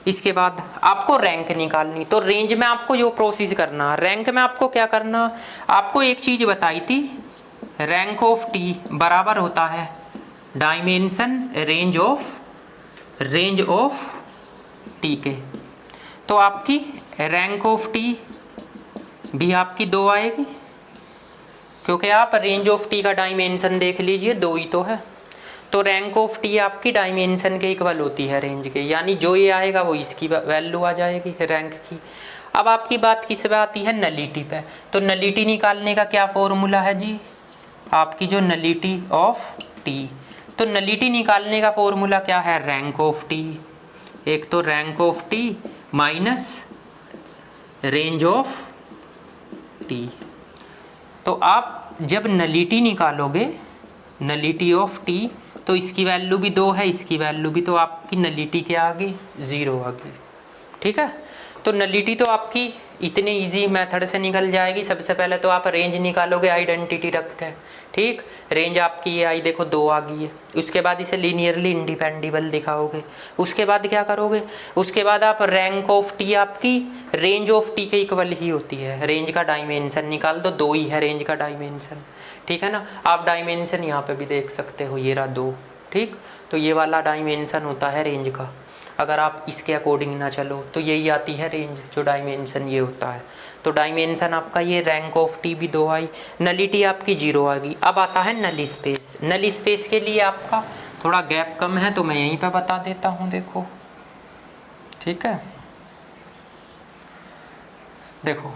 इसके बाद आपको रैंक निकालनी, तो रेंज में आपको जो प्रोसेस करना, रैंक में आपको क्या करना, आपको एक चीज बताई थी, रैंक ऑफ टी बराबर होता है डायमेंशन रेंज ऑफ टी के। तो आपकी रैंक ऑफ टी भी आपकी 2 आएगी, क्योंकि आप रेंज ऑफ टी का डायमेंशन देख लीजिए 2 ही तो है। तो रैंक ऑफ टी आपकी डायमेंशन के इक्वल होती है रेंज के, यानी जो ये आएगा वो इसकी वैल्यू आ जाएगी रैंक की। अब आपकी बात किस पे आती है, नलिटी पे। तो नलिटी निकालने का क्या फॉर्मूला है जी, आपकी जो नलिटी ऑफ टी, तो नलिटी निकालने का फॉर्मूला क्या है, रैंक ऑफ टी। एक तो rank of T minus range of T. तो आप जब नलिटी निकालोगे, नलिटी ऑफ टी, तो इसकी वैल्यू भी 2 है, इसकी वैल्यू भी, तो आपकी नलिटी क्या आ गई 0 आ गई। ठीक है, तो नलिटी तो आपकी इतने इजी मेथड से निकल जाएगी। सबसे पहले तो आप रेंज निकालोगे आइडेंटिटी रख के। ठीक, रेंज आपकी ये आई देखो 2 आ गई है। उसके बाद इसे लीनियरली इंडिपेंडेबल दिखाओगे। उसके बाद क्या करोगे, उसके बाद आप रैंक ऑफ टी आपकी रेंज ऑफ टी के इक्वल ही होती है। रेंज का डायमेंशन निकाल दो, 2 ही है रेंज का डायमेंशन। ठीक है ना, आप डायमेंशन यहाँ पे भी देख सकते हो, ये रहा 2। ठीक, तो ये वाला डायमेंशन होता है रेंज का। अगर आप इसके अकॉर्डिंग ना चलो तो यही आती है रेंज, जो डायमेंशन ये होता है। तो डायमेंशन आपका ये रैंक ऑफ टी भी 2 आई, नलिटी आपकी 0 आ गई। अब आता है नल स्पेस। नल स्पेस के लिए आपका थोड़ा गैप कम है तो मैं यहीं पे बता देता हूँ, देखो। ठीक है, देखो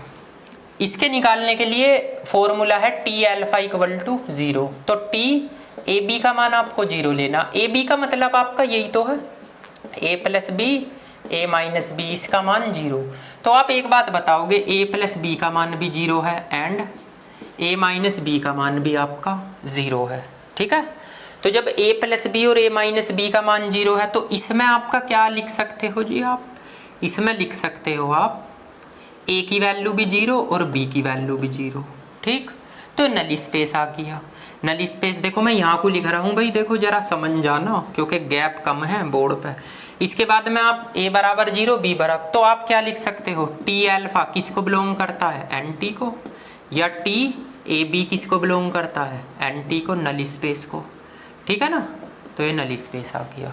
इसके निकालने के लिए फॉर्मूला है टी अल्फा इक्वल टू 0। तो टी ए बी का मान आपको 0 लेना। ए बी का मतलब आपका यही तो है, a plus B a minus B, इसका मान 0। तो आप एक बात बताओगे, a प्लस बी का मान भी 0 है एंड a माइनस बी का मान भी आपका 0 है। ठीक है, तो जब a प्लस बी और a माइनस बी का मान 0 है तो इसमें आपका क्या लिख सकते हो जी, आप इसमें लिख सकते हो आप a की वैल्यू भी 0 और b की वैल्यू भी 0। ठीक, तो नल स्पेस आ गया। नल स्पेस देखो मैं यहाँ को लिख रहा हूँ भाई, देखो जरा समझ जाना क्योंकि गैप कम है बोर्ड पे। इसके बाद में आप a बराबर 0 b बराबर, तो आप क्या लिख सकते हो, टी अल्फा किसको बिलोंग करता है, एन टी को, या टी ए बी किसको बिलोंग करता है, एन टी को, नल स्पेस को। ठीक है ना, तो ये नल स्पेस आ गया।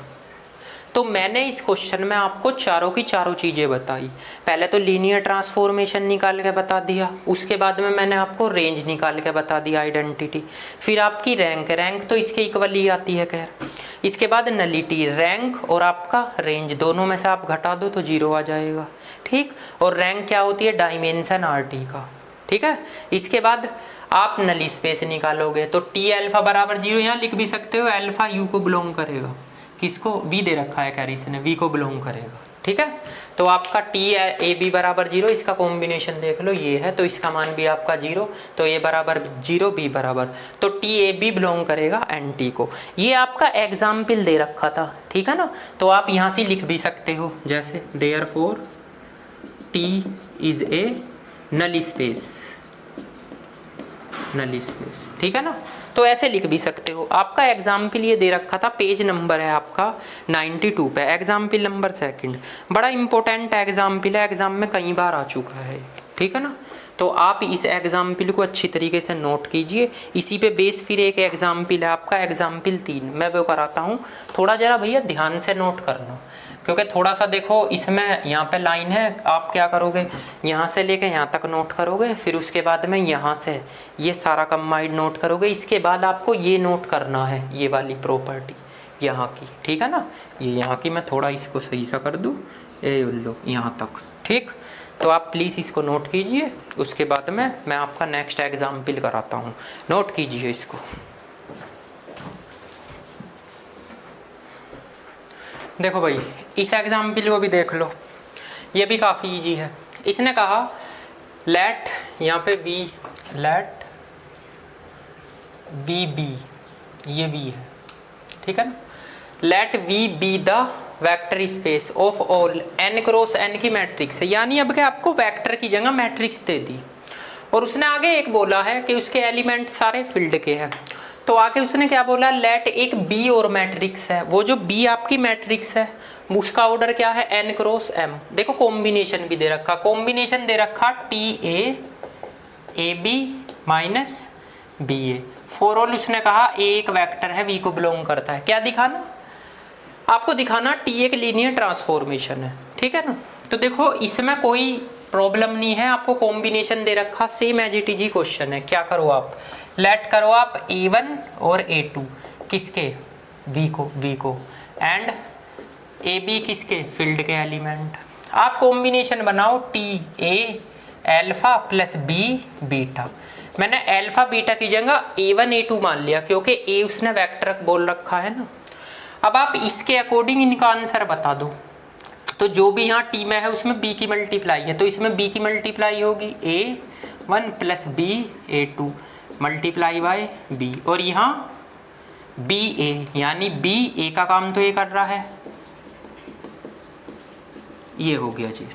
तो मैंने इस क्वेश्चन में आपको चारों की चारों चीज़ें बताई। पहले तो लीनियर ट्रांसफॉर्मेशन निकाल के बता दिया, उसके बाद में मैंने आपको रेंज निकाल के बता दिया आइडेंटिटी, फिर आपकी रैंक, रैंक तो इसके इक्वल ही आती है खैर। इसके बाद नलिटी, रैंक और आपका रेंज दोनों में से आप घटा दो तो 0 आ जाएगा। ठीक, और रैंक क्या होती है, डायमेंशन आर टी का। ठीक है, इसके बाद आप नल स्पेस निकालोगे तो टी अल्फा बराबर 0, यहाँ लिख भी सकते हो अल्फा यू को बिलोंग करेगा, किसको, वी दे रखा है कैरिस ने, वी को बिलोंग करेगा। ठीक है, तो आपका टी ए बी बराबर 0, इसका कॉम्बिनेशन देख लो ये है, तो इसका मान भी आपका 0, तो ए बराबर 0 बी बराबर, तो टी ए बी बिलोंग करेगा एन टी को। ये आपका एग्जाम्पल दे रखा था। ठीक है ना, तो आप यहाँ से लिख भी सकते हो, जैसे therefore T is a null space, ठीक है ना। तो ऐसे लिख भी सकते हो। आपका एग्जाम्पल ये दे रखा था, पेज नंबर है आपका 92 पे, एग्जाम्पल नंबर 2। बड़ा इंपॉर्टेंट एग्जाम्पल है, एग्जाम में कई बार आ चुका है, ठीक है ना। तो आप इस एग्जाम्पल को अच्छी तरीके से नोट कीजिए। इसी पे बेस फिर एक एग्जाम्पल है आपका, एग्जाम्पल 3 मैं वो कराता हूँ। थोड़ा जरा भैया ध्यान से नोट करना, क्योंकि थोड़ा सा देखो इसमें यहाँ पे लाइन है, आप क्या करोगे यहाँ से लेके यहाँ तक नोट करोगे, फिर उसके बाद में यहाँ से ये सारा कंबाइंड नोट करोगे। इसके बाद आपको ये नोट करना है, ये वाली प्रॉपर्टी यहाँ की, ठीक है ना। ये यहाँ की मैं थोड़ा इसको सही सा कर दूँ, ये लो यहाँ तक, ठीक। तो आप प्लीज़ इसको नोट कीजिए। उसके बाद में मैं आपका नेक्स्ट एग्जाम्पल कराता हूँ, नोट कीजिए इसको। देखो भाई इस एग्जाम्पल को भी देख लो, ये भी काफ़ी इजी है। इसने कहा लेट, यहाँ पे बी, लेट बी बी, ये बी है, ठीक है ना। Let V be the vector space of all n cross n की मैट्रिक्स है, यानी अब क्या आपको वेक्टर की जगह मैट्रिक्स दे दी। और उसने आगे एक बोला है कि उसके एलिमेंट सारे फील्ड के हैं। तो आगे उसने क्या बोला, लेट एक बी और मैट्रिक्स है, वो जो बी आपकी मैट्रिक्स है उसका ऑर्डर क्या है, n क्रॉस m। देखो कॉम्बिनेशन भी दे रखा, कॉम्बिनेशन दे रखा T A B minus B A. For all उसने कहा ए एक वेक्टर है, वी को बिलोंग करता है। क्या दिखाना आपको, दिखाना टी एक लीनियर ट्रांसफॉर्मेशन है, ठीक है ना। तो देखो इसमें कोई प्रॉब्लम नहीं है, आपको कॉम्बिनेशन दे रखा, सेम एज इट इज ही क्वेश्चन है। क्या करो आप, लेट करो आप a1 और a2 किसके, v को एंड ab किसके, फील्ड के एलिमेंट। आप कॉम्बिनेशन बनाओ T A alpha plus B beta. मैंने एल्फा बीटा की जगह a1 a2 मान लिया, क्योंकि a उसने वेक्टर बोल रखा है ना। अब आप इसके अकॉर्डिंग इनका आंसर बता दो। तो जो भी यहाँ टी में है उसमें b की मल्टीप्लाई है, तो इसमें b की मल्टीप्लाई होगी a1 plus B a2 multiply by b, और यहाँ बी ए, यानी बी ए का काम तो ये कर रहा है, ये हो गया जी।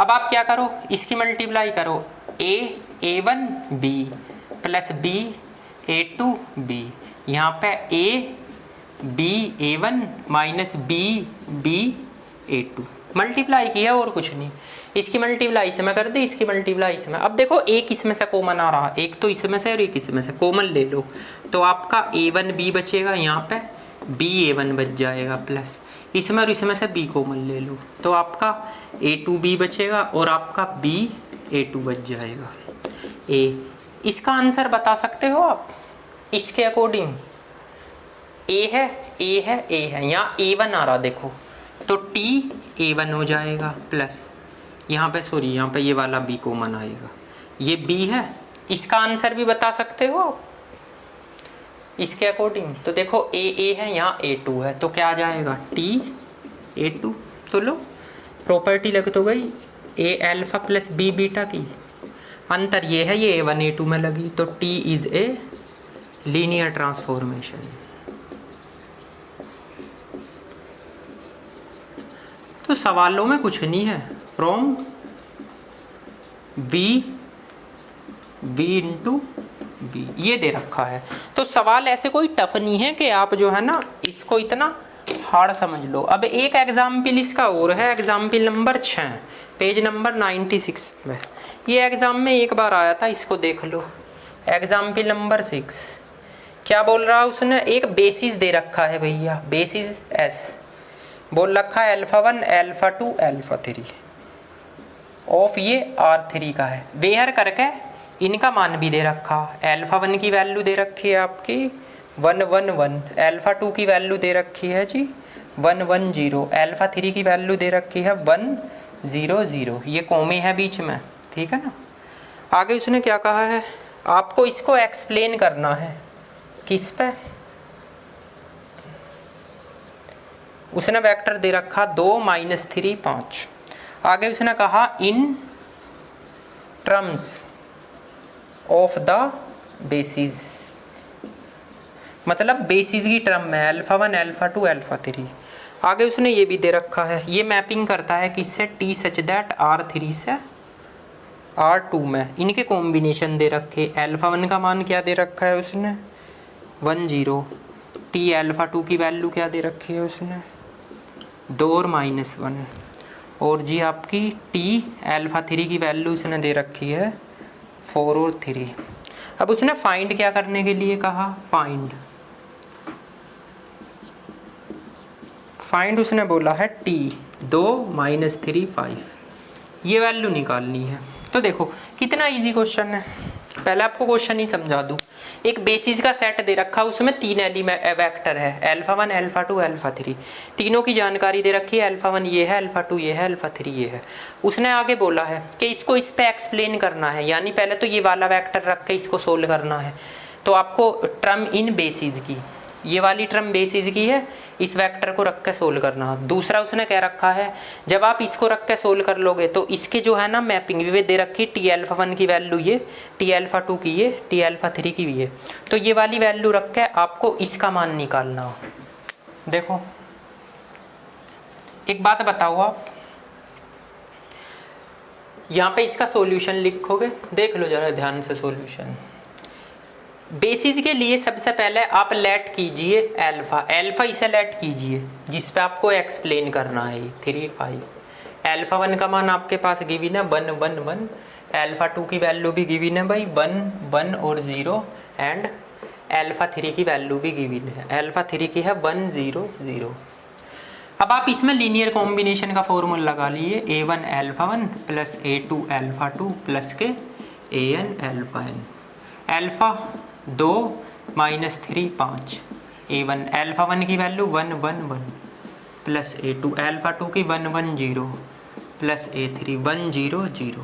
अब आप क्या करो, इसकी मल्टीप्लाई करो a1 b plus b a2 b, यहाँ पे a b a1 minus b a2 multiply किया और कुछ नहीं। इसकी मल्टीप्लाई इसमें कर दे, इसकी मल्टीप्लाई इसमें। अब देखो एक इसमें से कॉमन आ रहा, एक तो इसमें से और एक इसमें से कॉमन ले लो, तो आपका a1 b बचेगा, यहाँ पे b a1 बच जाएगा, प्लस इसमें और इसमें से b कॉमन ले लो, तो आपका a2 b बचेगा और आपका b a2 बच जाएगा। इसका आंसर बता सकते हो आप इसके अकॉर्डिंग, ए है, यहाँ a1 आ रहा देखो, तो t a1 हो जाएगा, प्लस यहाँ पे सॉरी यहाँ पे ये वाला b कॉमन आएगा, ये b है। इसका आंसर भी बता सकते हो आप इसके अकॉर्डिंग। तो देखो a है, यहाँ a2 है, तो क्या आ जाएगा t a2। तो लो प्रॉपर्टी लग तो गई a alpha plus b beta की, अंतर ये है ये a1 a2 में लगी, तो t is a linear transformation. तो सवालों में कुछ नहीं है, फ्रॉम v इंटू v ये दे रखा है। तो सवाल ऐसे कोई टफ नहीं है कि आप जो है ना इसको इतना हार्ड समझ लो। अब एक एग्जाम्पल इसका और है, एग्जाम्पल नंबर 6 पेज नंबर 96 में। ये एग्जाम में एक बार आया था, इसको देख लो। एग्जाम्पल नंबर 6 क्या बोल रहा है उसने, एक बेसिस दे रखा है भैया, बेसिस s बोल रखा है α1 α2 α3 ऑफ ये R3 का है। वेयर करके इनका मान भी दे रखा, α1 की वैल्यू दे रखी है आपकी 111, α2 की वैल्यू दे रखी है जी 110, α3 की वैल्यू दे रखी है 100, ये कॉमे है बीच में, ठीक है ना। आगे उसने क्या कहा है, आपको इसको एक्सप्लेन करना है, किस पे, उसने वेक्टर दे रखा 2 -3 5। आगे उसने कहा in terms of the basis, मतलब बेसिस की टर्म में α1 α2 α3। आगे उसने ये भी दे रखा है, ये मैपिंग करता है किससे, t सच दैट R3 से R2 में इनके कॉम्बिनेशन दे रखे। अल्फ़ा 1 का मान क्या दे रखा है उसने 10, टी अल्फ़ा 2 की वैल्यू क्या दे रखी है उसने 2 और -1, और जी आपकी टी अल्फ़ा 3 की वैल्यू उसने दे रखी है 4 और 3। अब उसने फाइंड क्या करने के लिए कहा, फाइंड उसने बोला है टी 2 -3 5, ये वैल्यू निकालनी है। तो देखो कितना इजी क्वेश्चन है। पहले आपको क्वेश्चन ही समझा दूँ। एक बेसिस का सेट दे रखा, उसमें 3 एलिमेंट वेक्टर है, अल्फ़ा 1 अल्फ़ा 2 अल्फ़ा 3। तीनों की जानकारी दे रखी है, अल्फ़ा 1 ये है, अल्फ़ा 2 ये है, अल्फ़ा 3 ये है। उसने आगे बोला है कि इसको इस पे एक्सप्लेन करना है, यानी पहले तो ये वाला वेक्टर रख के इसको सोल्व करना है। तो आपको टर्म इन बेसिस की, ये वाली टर्म बेसिस की है, इस वेक्टर को रख के सोल्व करना। दूसरा उसने क्या रखा है, जब आप इसको रख के सोल्व कर लोगे तो इसके जो है ना मैपिंग भी दे रखी, टी अल्फ़ा 1 की वैल्यू ये, टी अल्फ़ा 2 की ये, टी अल्फ़ा 3 की भी ये। तो ये वाली वैल्यू रख के आपको इसका मान निकालना हो। देखो एक बात बताओ, आप यहाँ पे इसका सॉल्यूशन लिखोगे, देख लो जरा ध्यान से सॉल्यूशन। बेसिस के लिए सबसे पहले आप लेट कीजिए अल्फ़ा इसे लेट कीजिए जिस पे आपको एक्सप्लेन करना है 3 5। अल्फ़ा 1 का मान आपके पास गिवन है 1 1 1, अल्फ़ा 2 की वैल्यू भी गिवन है भाई 1 1 और 0, एंड अल्फ़ा 3 की वैल्यू भी गिवन है, अल्फ़ा 3 की है 1 0 0। अब आप इसमें लीनियर कॉम्बिनेशन का फॉर्मूला लगा लिए, a1 alpha 1 plus a2 alpha 2 plus के an alpha n, alpha 2 -3 5, a1 alpha 1 की वैल्यू 1 1 1 प्लस a2 अल्फ़ा 2 की 1 1 0 प्लस a3 1 0 0।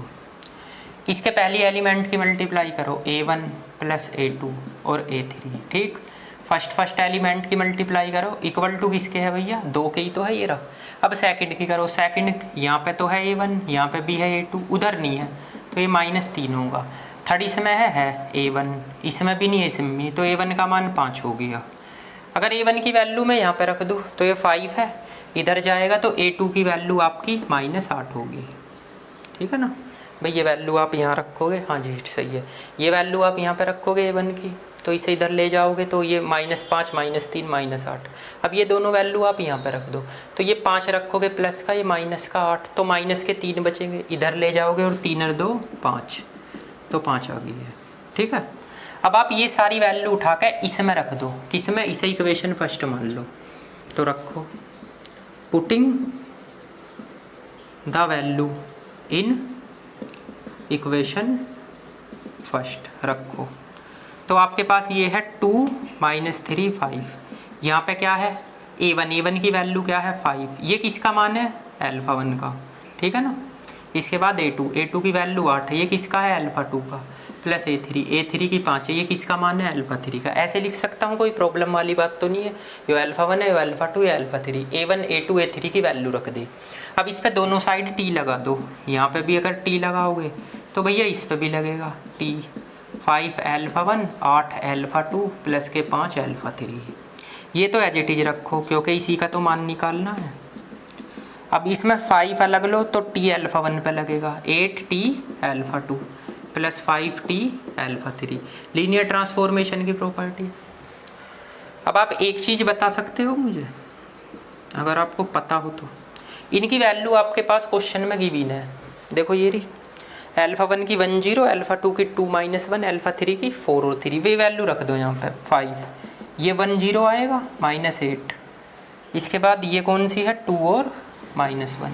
इसके पहली एलिमेंट की मल्टीप्लाई करो, a1 प्लस a2 और a3, ठीक। फर्स्ट एलिमेंट की मल्टीप्लाई करो, इक्वल टू किसके है भैया 2 के ही तो है ये रहा। अब सेकंड की करो, सेकंड यहाँ पे तो है a1, यहाँ पे भी है a2, उधर नहीं है तो ये -3 होगा। थर्ड इसमें है a1, इसमें भी नहीं है, इसमें भी, तो a1 का मान 5 हो गया। अगर a1 की वैल्यू मैं यहाँ पे रख दूँ तो ये 5 है, इधर जाएगा तो a2 की वैल्यू आपकी -8 होगी, ठीक है ना भाई। ये वैल्यू आप यहाँ रखोगे, हाँ जी सही है, ये वैल्यू आप यहाँ पे रखोगे a1 की, तो इसे इधर ले जाओगे तो ये -5 -3 -8। अब ये दोनों वैल्यू आप यहाँ पे रख दो, तो ये 5 रखोगे प्लस का, ये माइनस का 8, तो माइनस के 3 बचेंगे, इधर ले जाओगे और 3 और 2 5, तो 5 आ गई है, ठीक है। अब आप ये सारी वैल्यू उठा के इसमें रख दो, किसमें, इसे इक्वेशन फर्स्ट मान लो, तो रखो putting the value in equation first रखो। तो आपके पास ये है 2 -3 5, यहाँ पे क्या है a1 की वैल्यू क्या है 5, ये किसका मान है अल्फ़ा 1 का, ठीक है ना। इसके बाद a2 की वैल्यू 8 है, ये किसका है अल्फ़ा 2 का, प्लस a3 की 5 है, ये किसका मान है अल्फ़ा 3 का। ऐसे लिख सकता हूँ, कोई प्रॉब्लम वाली बात तो नहीं है। ये अल्फ़ा 1 है, ये अल्फ़ा 2 या अल्फ़ा 3, a1 a2 a3 की वैल्यू रख दी। अब इस पे दोनों साइड t लगा दो, यहाँ पे भी अगर t लगाओगे तो भैया इस पे भी लगेगा t। 5 अल्फ़ा 1 8 अल्फ़ा 2 प्लस के 5 अल्फ़ा 3, ये तो एज इट इज रखो क्योंकि इसी का तो मान निकालना है। अब इसमें 5 अलग लो तो t अल्फ़ा 1 पे लगेगा, 8t alpha 2 plus 5t alpha 3, linear transformation की प्रॉपर्टी। अब आप एक चीज़ बता सकते हो मुझे, अगर आपको पता हो तो, इनकी वैल्यू आपके पास क्वेश्चन में गिवन है, देखो ये रही, अल्फ़ा 1 की 1 0, अल्फ़ा 2 की 2 -1, अल्फ़ा 3 की 4 और 3, वे वैल्यू रख दो यहाँ पे 5, ये 1 0 आएगा -8, इसके बाद ये कौन सी है 2 और -1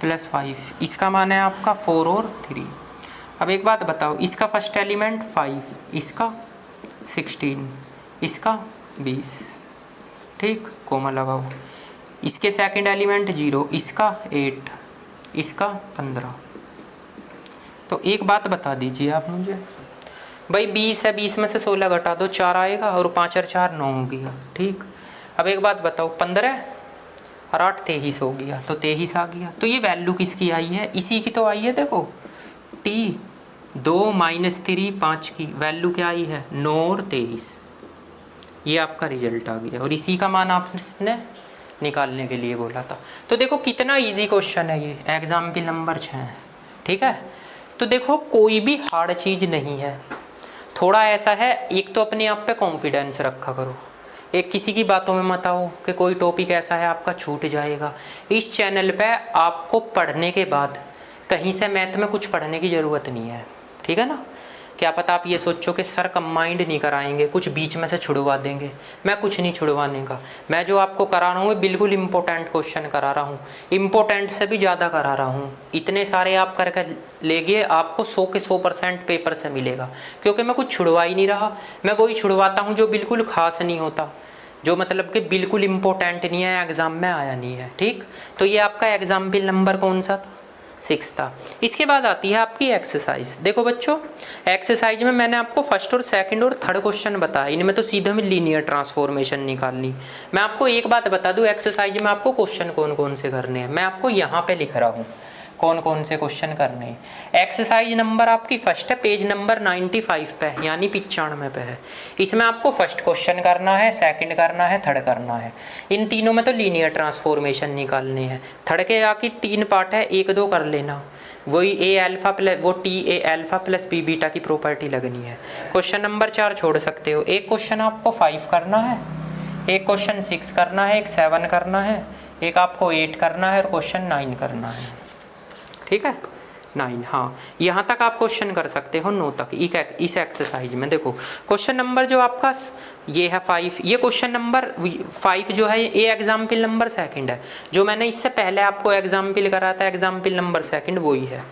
प्लस 5, इसका मान है आपका 4 और 3। अब एक बात बताओ, इसका फर्स्ट एलिमेंट 5, इसका 16, इसका 20, ठीक, कोमा लगाओ। इसके सेकंड एलिमेंट 0, इसका 8, इसका 15। तो एक बात बता दीजिए आप मुझे भाई, 20 है, 20 में से 16 घटा दो, 4 आएगा, और 5 और 4 9 हो गया, ठीक। अब एक बात बताओ, 15 और 8 23 हो गया, तो 23 आ गया। तो ये वैल्यू किसकी आई है, इसी की तो आई है। देखो t 2 -3 5 की वैल्यू क्या आई है 9 और 23, ये आपका रिजल्ट आ गया, और इसी का मान आपने निकालने के लिए बोला था। तो देखो कितना इजी क्वेश्चन है ये, एग्जाम्पल नंबर 6 है, ठीक है। तो देखो कोई भी हार्ड चीज़ नहीं है, थोड़ा ऐसा है, एक तो अपने आप पे कॉन्फिडेंस रखा करो, एक किसी की बातों में मत आओ कि कोई टॉपिक ऐसा है आपका छूट जाएगा। इस चैनल पे आपको पढ़ने के बाद कहीं से मैथ में कुछ पढ़ने की ज़रूरत नहीं है, ठीक है ना। क्या पता आप ये सोचो कि सर कंबाइंड नहीं कराएंगे, कुछ बीच में से छुड़वा देंगे, मैं कुछ नहीं छुड़वाने का। मैं जो आपको करा रहा हूँ बिल्कुल इम्पोर्टेंट क्वेश्चन करा रहा हूँ, इम्पोर्टेंट से भी ज़्यादा करा रहा हूँ। इतने सारे आप करके लेंगे आपको 100 के 100% पेपर से मिलेगा, क्योंकि मैं कुछ छुड़वा ही नहीं रहा। मैं वही छुड़वाता हूँ जो बिल्कुल खास नहीं होता, जो मतलब कि बिल्कुल इम्पोर्टेंट नहीं है, एग्ज़ाम में आया नहीं है, ठीक। तो ये आपका एग्जाम्पल नंबर कौन सा था? 6 था। इसके बाद आती है आपकी एक्सरसाइज। देखो बच्चों, एक्सरसाइज में मैंने आपको फर्स्ट और सेकंड और थर्ड क्वेश्चन बताया, इनमें तो सीधा में लीनियर ट्रांसफॉर्मेशन निकालनी। मैं आपको एक बात बता दूं, एक्सरसाइज में आपको क्वेश्चन कौन कौन से करने हैं, मैं आपको यहाँ पे लिख रहा हूँ कौन कौन से क्वेश्चन करने हैं। एक्सरसाइज नंबर आपकी फर्स्ट है, पेज नंबर 95 पे यानी 95 पे है। इसमें आपको फर्स्ट क्वेश्चन करना है, सेकंड करना है, थर्ड करना है। इन तीनों में तो लीनियर ट्रांसफॉर्मेशन निकालने हैं। थर्ड के आखिर 3 पार्ट है, 1-2 कर लेना, वही ए अल्फा प्लस वो T A alpha plus B beta की प्रॉपर्टी लगनी है। क्वेश्चन नंबर 4 छोड़ सकते हो। एक क्वेश्चन आपको 5 करना है, एक क्वेश्चन 6 करना है, एक 7 करना है, एक आपको 8 करना है और क्वेश्चन 9 करना है, ठीक है 9। हाँ, यहाँ तक आप क्वेश्चन कर सकते हो 9 तक इस एक्सरसाइज में। देखो क्वेश्चन नंबर जो आपका ये है 5, ये क्वेश्चन नंबर 5 जो है ये एग्जाम्पल नंबर सेकंड है, जो मैंने इससे पहले आपको एग्जाम्पल करा था एग्जाम्पल नंबर सेकंड वही है।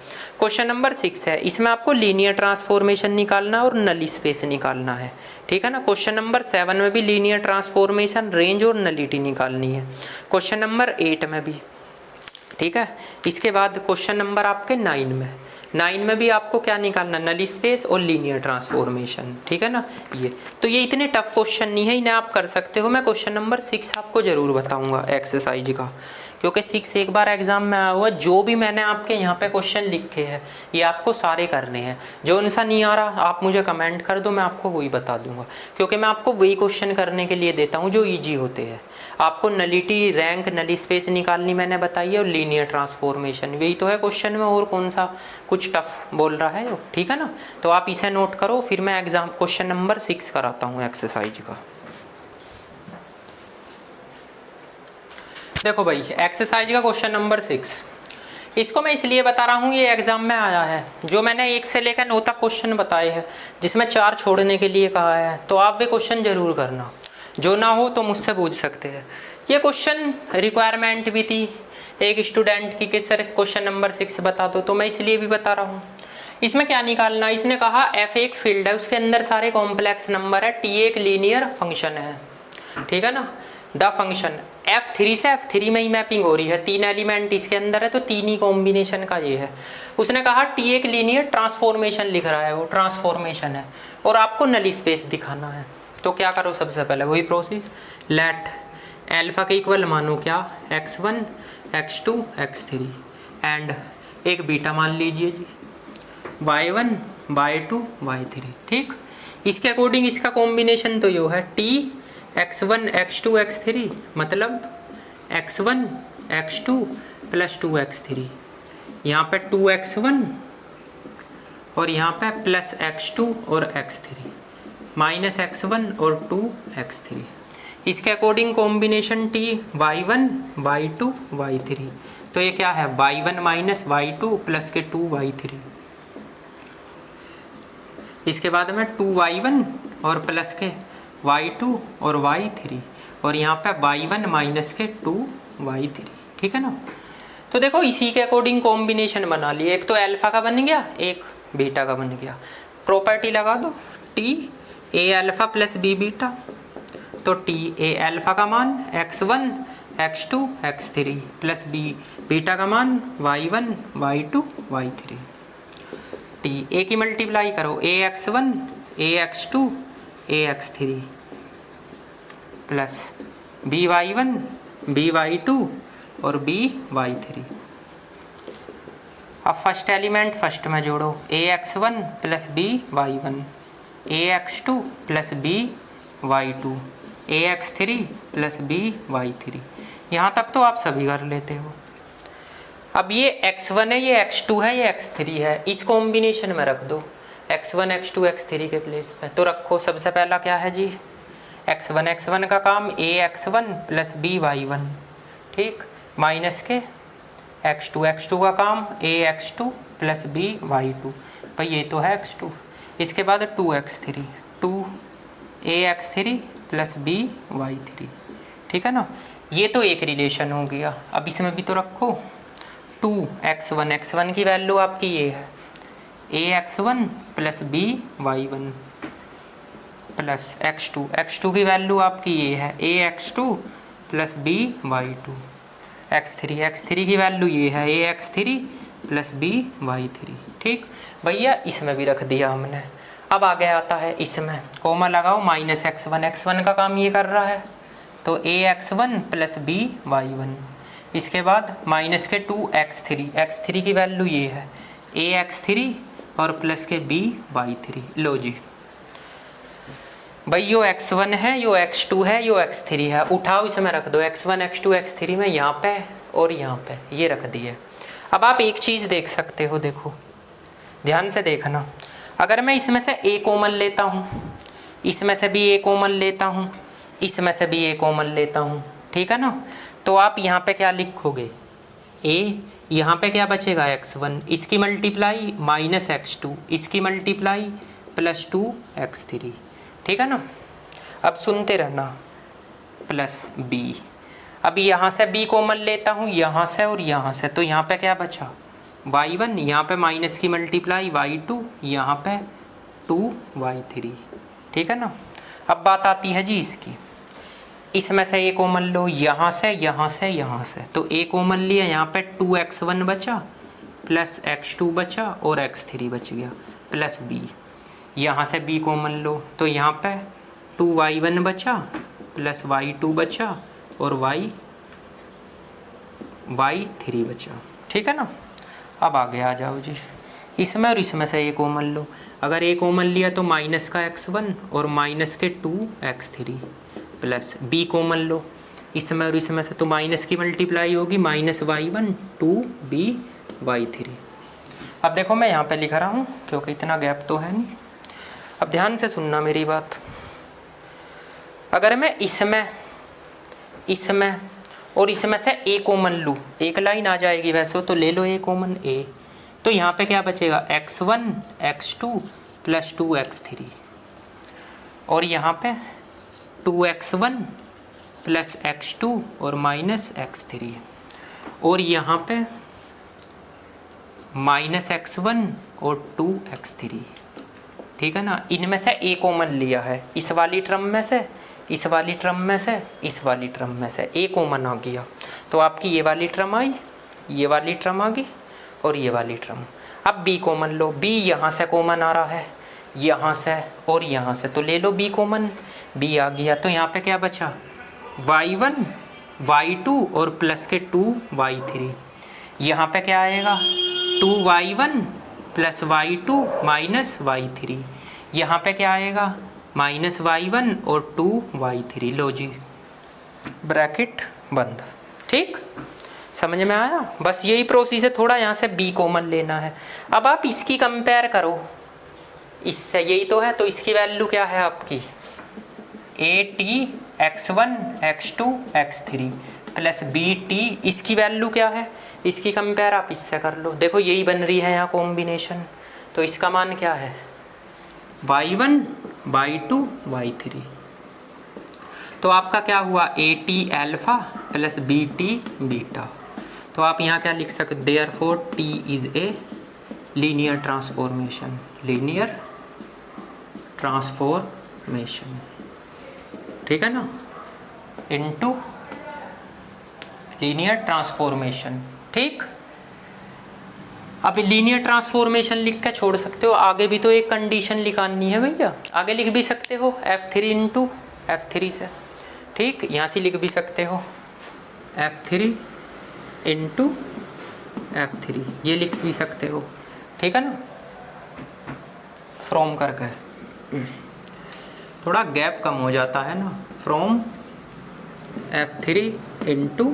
क्वेश्चन नंबर 6 है, इसमें आपको लीनियर ट्रांसफॉर्मेशन निकालना और नल स्पेस निकालना है, ठीक है ना। क्वेश्चन नंबर 7 में भी लीनियर ट्रांसफॉर्मेशन, रेंज और नलिटी निकालनी है। क्वेश्चन नंबर 8 में भी, ठीक है। इसके बाद क्वेश्चन नंबर आपके 9 में भी आपको क्या निकालना, नल स्पेस और लीनियर ट्रांसफॉर्मेशन, ठीक है ना। ये इतने टफ क्वेश्चन नहीं है, इन्हें आप कर सकते हो। मैं क्वेश्चन नंबर 6 आपको जरूर बताऊंगा एक्सरसाइज का, क्योंकि 6 एक बार एग्जाम में आया हुआ। जो भी मैंने आपके यहाँ पे क्वेश्चन लिखे हैं ये आपको सारे करने हैं। जो उनसा नहीं आ रहा आप मुझे कमेंट कर दो, मैं आपको वही बता दूंगा, क्योंकि मैं आपको वही क्वेश्चन करने के लिए देता हूँ जो ईजी होते हैं। आपको नलिटी, रैंक, नल स्पेस निकालनी मैंने बताई है और लीनियर ट्रांसफॉर्मेशन, यही तो है क्वेश्चन में, और कौन सा कुछ टफ बोल रहा है, ठीक है ना। तो आप इसे नोट करो, फिर मैं एग्जाम क्वेश्चन नंबर 6 कराता हूँ एक्सरसाइज का। देखो भाई, एक्सरसाइज का क्वेश्चन नंबर 6, इसको मैं इसलिए बता रहा हूँ ये एग्जाम में आया है। जो मैंने 1 से लेकर 9 तक क्वेश्चन बताए हैं, जिसमें 4 छोड़ने के लिए कहा है, तो आप वे क्वेश्चन जरूर करना। जो ना हो तो मुझसे पूछ सकते हैं। ये क्वेश्चन रिक्वायरमेंट भी थी एक स्टूडेंट की कि सर क्वेश्चन नंबर 6 बता दो, तो मैं इसलिए भी बता रहा हूँ। इसमें क्या निकालना, इसने कहा f एक फील्ड है, उसके अंदर सारे कॉम्प्लेक्स नंबर है, t एक लीनियर फंक्शन है, ठीक है ना। द फंक्शन f3 से f3 में ही मैपिंग हो रही है, 3 एलिमेंट इसके अंदर है, तो 3 ही कॉम्बिनेशन का ये है। उसने कहा t एक लीनियर ट्रांसफॉर्मेशन लिख रहा है, वो ट्रांसफॉर्मेशन है, और आपको नल स्पेस दिखाना है। तो क्या करो, सबसे पहले वही प्रोसेस, लेट अल्फा के इक्वल मानो क्या, x1 x2 x3 एंड एक बीटा मान लीजिए जी, y1 y2 y3, ठीक। इसके अकॉर्डिंग इसका कॉम्बिनेशन तो यो है t x1 x2 x3, मतलब x1 x2 प्लस 2 x3, यहाँ पे 2x1 और यहाँ पे प्लस x2 और x3 माइनस x1 और 2x3। इसके according combination t y1 y2 y3, तो ये क्या है, y1 माइनस y2 प्लस के 2y3। इसके बाद में 2y1 और प्लस के y2 और y3, और यहाँ पे y1 माइनस के 2y3, ठीक है ना। तो देखो इसी के अकॉर्डिंग कॉम्बिनेशन बना लिए, एक तो अल्फा का बन गया, एक बीटा का बन गया। प्रॉपर्टी लगा दो, t a alpha plus b beta, तो t a अल्फा का मान x1 x2 x3 plus b beta का मान y1 y2 y3। t a की मल्टीप्लाई करो, a x1 a x2 a x3 plus b y1 b y2 और b y3। अब first element first में जोड़ो, ax1 plus b y1 ax2 plus b y2 ax3 plus b y3। यहाँ तक तो आप सभी कर लेते हो। अब ये x1 है, ये x2 है, ये x3 है, इस कॉम्बिनेशन में रख दो x1 x2 x3 के प्लेस पे। तो रखो, सबसे पहला क्या है जी x1 का काम ax1 प्लस by1, ठीक, माइनस के x2 का काम ax2 प्लस by2, भाई ये तो है x2। इसके बाद 2x3 2ax3 प्लस by3, ठीक है ना। ये तो एक रिलेशन हो गया। अब इसमें भी तो रखो 2x1 की वैल्यू आपकी ये है ax1 plus by1 plus x2 की वैल्यू आपकी ये है ax2 प्लस by2, x3 की वैल्यू ये है ax3 प्लस by3, ठीक भैया। इसमें भी रख दिया हमने। अब आगे आता है इसमें, कोमा लगाओ माइनस x1 का काम ये कर रहा है, तो ax1 प्लस by1। इसके बाद माइनस के 2x3 की वैल्यू ये है ax3 और प्लस के by3। लो जी भाई, यो x1 है, यो x2 है, यो x3 है, उठाओ इसमें रख दो x1 x2 x3 में, यहाँ पे और यहाँ पे ये रख दिए। अब आप एक चीज़ देख सकते हो, देखो ध्यान से देखना, अगर मैं इसमें से a कॉमन लेता हूँ, इसमें से भी a कॉमन लेता हूँ, इसमें से भी a कॉमन लेता हूँ, ठीक है ना, तो आप यहाँ पे क्या लिखोगे a, यहाँ पे क्या बचेगा x1, इसकी मल्टीप्लाई माइनस x2, इसकी मल्टीप्लाई प्लस 2x3, ठीक है ना। अब सुनते रहना, प्लस b। अब यहाँ से b कॉमन लेता हूँ, यहाँ से और यहाँ से, तो यहाँ पे क्या बचा y1, यहाँ पे माइनस की मल्टीप्लाई y2, यहाँ पे 2y3, ठीक है ना। अब बात आती है जी इसकी, इसमें से a कॉमन लो, यहाँ से यहाँ से यहाँ से, तो a कॉमन लिया, यहाँ पे 2x1 बचा प्लस x2 बचा और x3 बच गया प्लस b। यहाँ से b कॉमन लो, तो यहाँ पे 2y1 बचा प्लस y2 बचा और y3 बचा, ठीक है ना। अब आगे आ जाओ जी, इसमें और इसमें से a कॉमन लो, अगर a कॉमन लिया तो माइनस का x1 और माइनस के 2x3 प्लस b कॉमन लो, इसमें और इसमें से तो माइनस की मल्टीप्लाई होगी, माइनस y1 2by3। अब देखो मैं यहाँ पे लिख रहा हूँ क्योंकि इतना गैप तो है नहीं। अब ध्यान से सुनना मेरी बात, अगर मैं इसमें और इसमें से a कॉमन लूँ, एक लाइन आ जाएगी वैसे तो ले लो a कॉमन a, तो यहाँ पे क्या बचेगा x1 x2 प्लस 2x3 और यहाँ पे 2x1 प्लस x2 और माइनस x3 और यहाँ पे माइनस x1 और 2x3, ठीक है ना। इनमें से a कॉमन लिया है, इस वाली टर्म में से, इस वाली टर्म में से, इस वाली टर्म में से a कॉमन आ गया, तो आपकी ये वाली टर्म आई, ये वाली टर्म आ गई और ये वाली टर्म। अब b कॉमन लो, b यहाँ से कॉमन आ रहा है, यहाँ से और यहाँ से, तो ले लो b कॉमन, b आ गया, तो यहाँ पे क्या बचा y1 y2 और प्लस के 2y3। यहाँ पे क्या आएगा 2y1 plus y2 minus y3, यहाँ पे क्या आएगा माइनस y1 और 2y3। लो जी ब्रैकेट बंद, ठीक, समझ में आया। बस यही प्रोसेस है, थोड़ा यहाँ से b कॉमन लेना है। अब आप इसकी कंपेयर करो इससे, यही तो है, तो इसकी वैल्यू क्या है आपकी at x1 x2 x3 plus bt, इसकी वैल्यू क्या है, इसकी कंपेयर आप इससे कर लो, देखो यही बन रही है यहाँ कॉम्बिनेशन, तो इसका मान क्या है y1 y2 y3, तो आपका क्या हुआ at alpha plus bt beta. तो आप यहाँ क्या लिख सकते, therefore t is a linear transformation, linear transformation, ठीक है ना, इनटू लीनियर ट्रांसफॉर्मेशन, ठीक। अब लीनियर ट्रांसफॉर्मेशन लिख के छोड़ सकते हो, आगे भी तो एक कंडीशन लिखानी है भैया, आगे लिख भी सकते हो f3 इंटू f3 से, ठीक, यहाँ से लिख भी सकते हो f3 इंटू f3, ये लिख भी सकते हो, ठीक है ना, फ्रॉम करके थोड़ा गैप कम हो जाता है ना, फ्रॉम f3 इंटू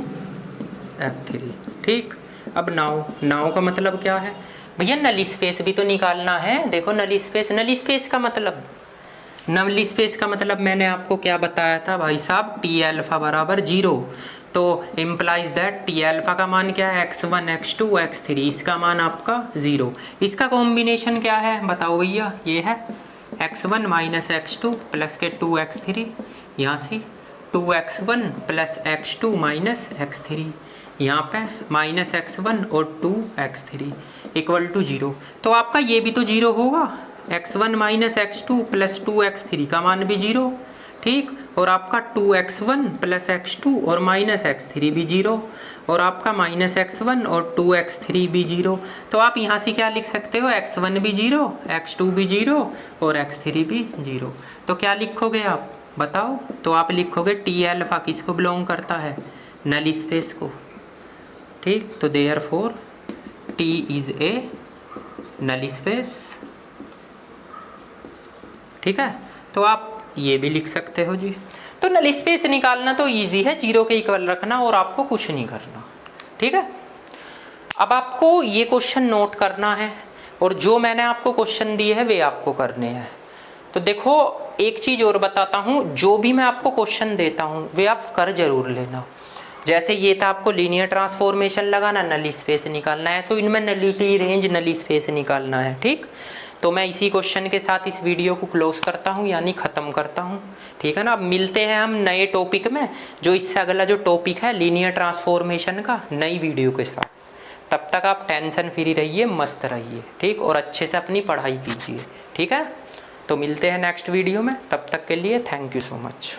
f3, ठीक। अब नाउ का मतलब क्या है भैया, नल स्पेस भी तो निकालना है। देखो नल स्पेस का मतलब, नल स्पेस का मतलब मैंने आपको क्या बताया था भाई साहब, टी अल्फा बराबर 0। तो इम्प्लाइज दैट टी अल्फा का मान क्या है, x1 x2 x3, इसका मान आपका 0। इसका कॉम्बिनेशन क्या है बताओ भैया, ये है x1 माइनस x2 प्लस के 2x3, यहाँ से 2x1 plus x2 minus x3, यहाँ पे माइनस x1 और 2x3 इक्वल टू 0। तो आपका ये भी तो 0 होगा, x1 minus x2 plus 2x3 का मान भी 0, ठीक। और आपका 2x1 प्लस x2 और माइनस x3 भी 0, और आपका माइनस x1 और 2x3 भी 0। तो आप यहाँ से क्या लिख सकते हो, x1 भी 0, x2 भी 0 और x3 भी 0। तो क्या लिखोगे आप बताओ, तो आप लिखोगे टी अल्फा किसको बिलोंग करता है, नल स्पेस को, ठीक। तो therefore T is a null space, ठीक है। तो आप ये भी लिख सकते हो जी। तो नल स्पेस निकालना तो इजी है, 0 के इक्वल रखना और आपको कुछ नहीं करना, ठीक है। अब आपको ये क्वेश्चन नोट करना है, और जो मैंने आपको क्वेश्चन दिए हैं वे आपको करने हैं। तो देखो एक चीज़ और बताता हूँ, जो भी मैं आपको क्वेश्चन देता हूँ वे आप कर जरूर लेना। जैसे ये था आपको लीनियर ट्रांसफॉर्मेशन लगाना, नल स्पेस निकालना है, सो इनमें नलिटी रेंज नल स्पेस निकालना है, ठीक। तो मैं इसी क्वेश्चन के साथ इस वीडियो को क्लोज करता हूँ, यानी ख़त्म करता हूँ, ठीक है ना। अब मिलते हैं हम नए टॉपिक में, जो इससे अगला जो टॉपिक है लीनियर ट्रांसफॉर्मेशन का, नई वीडियो के साथ। तब तक आप टेंशन फ्री रहिए, मस्त रहिए, ठीक, और अच्छे से अपनी पढ़ाई कीजिए, ठीक है। तो मिलते हैं नेक्स्ट वीडियो में, तब तक के लिए थैंक यू सो मच।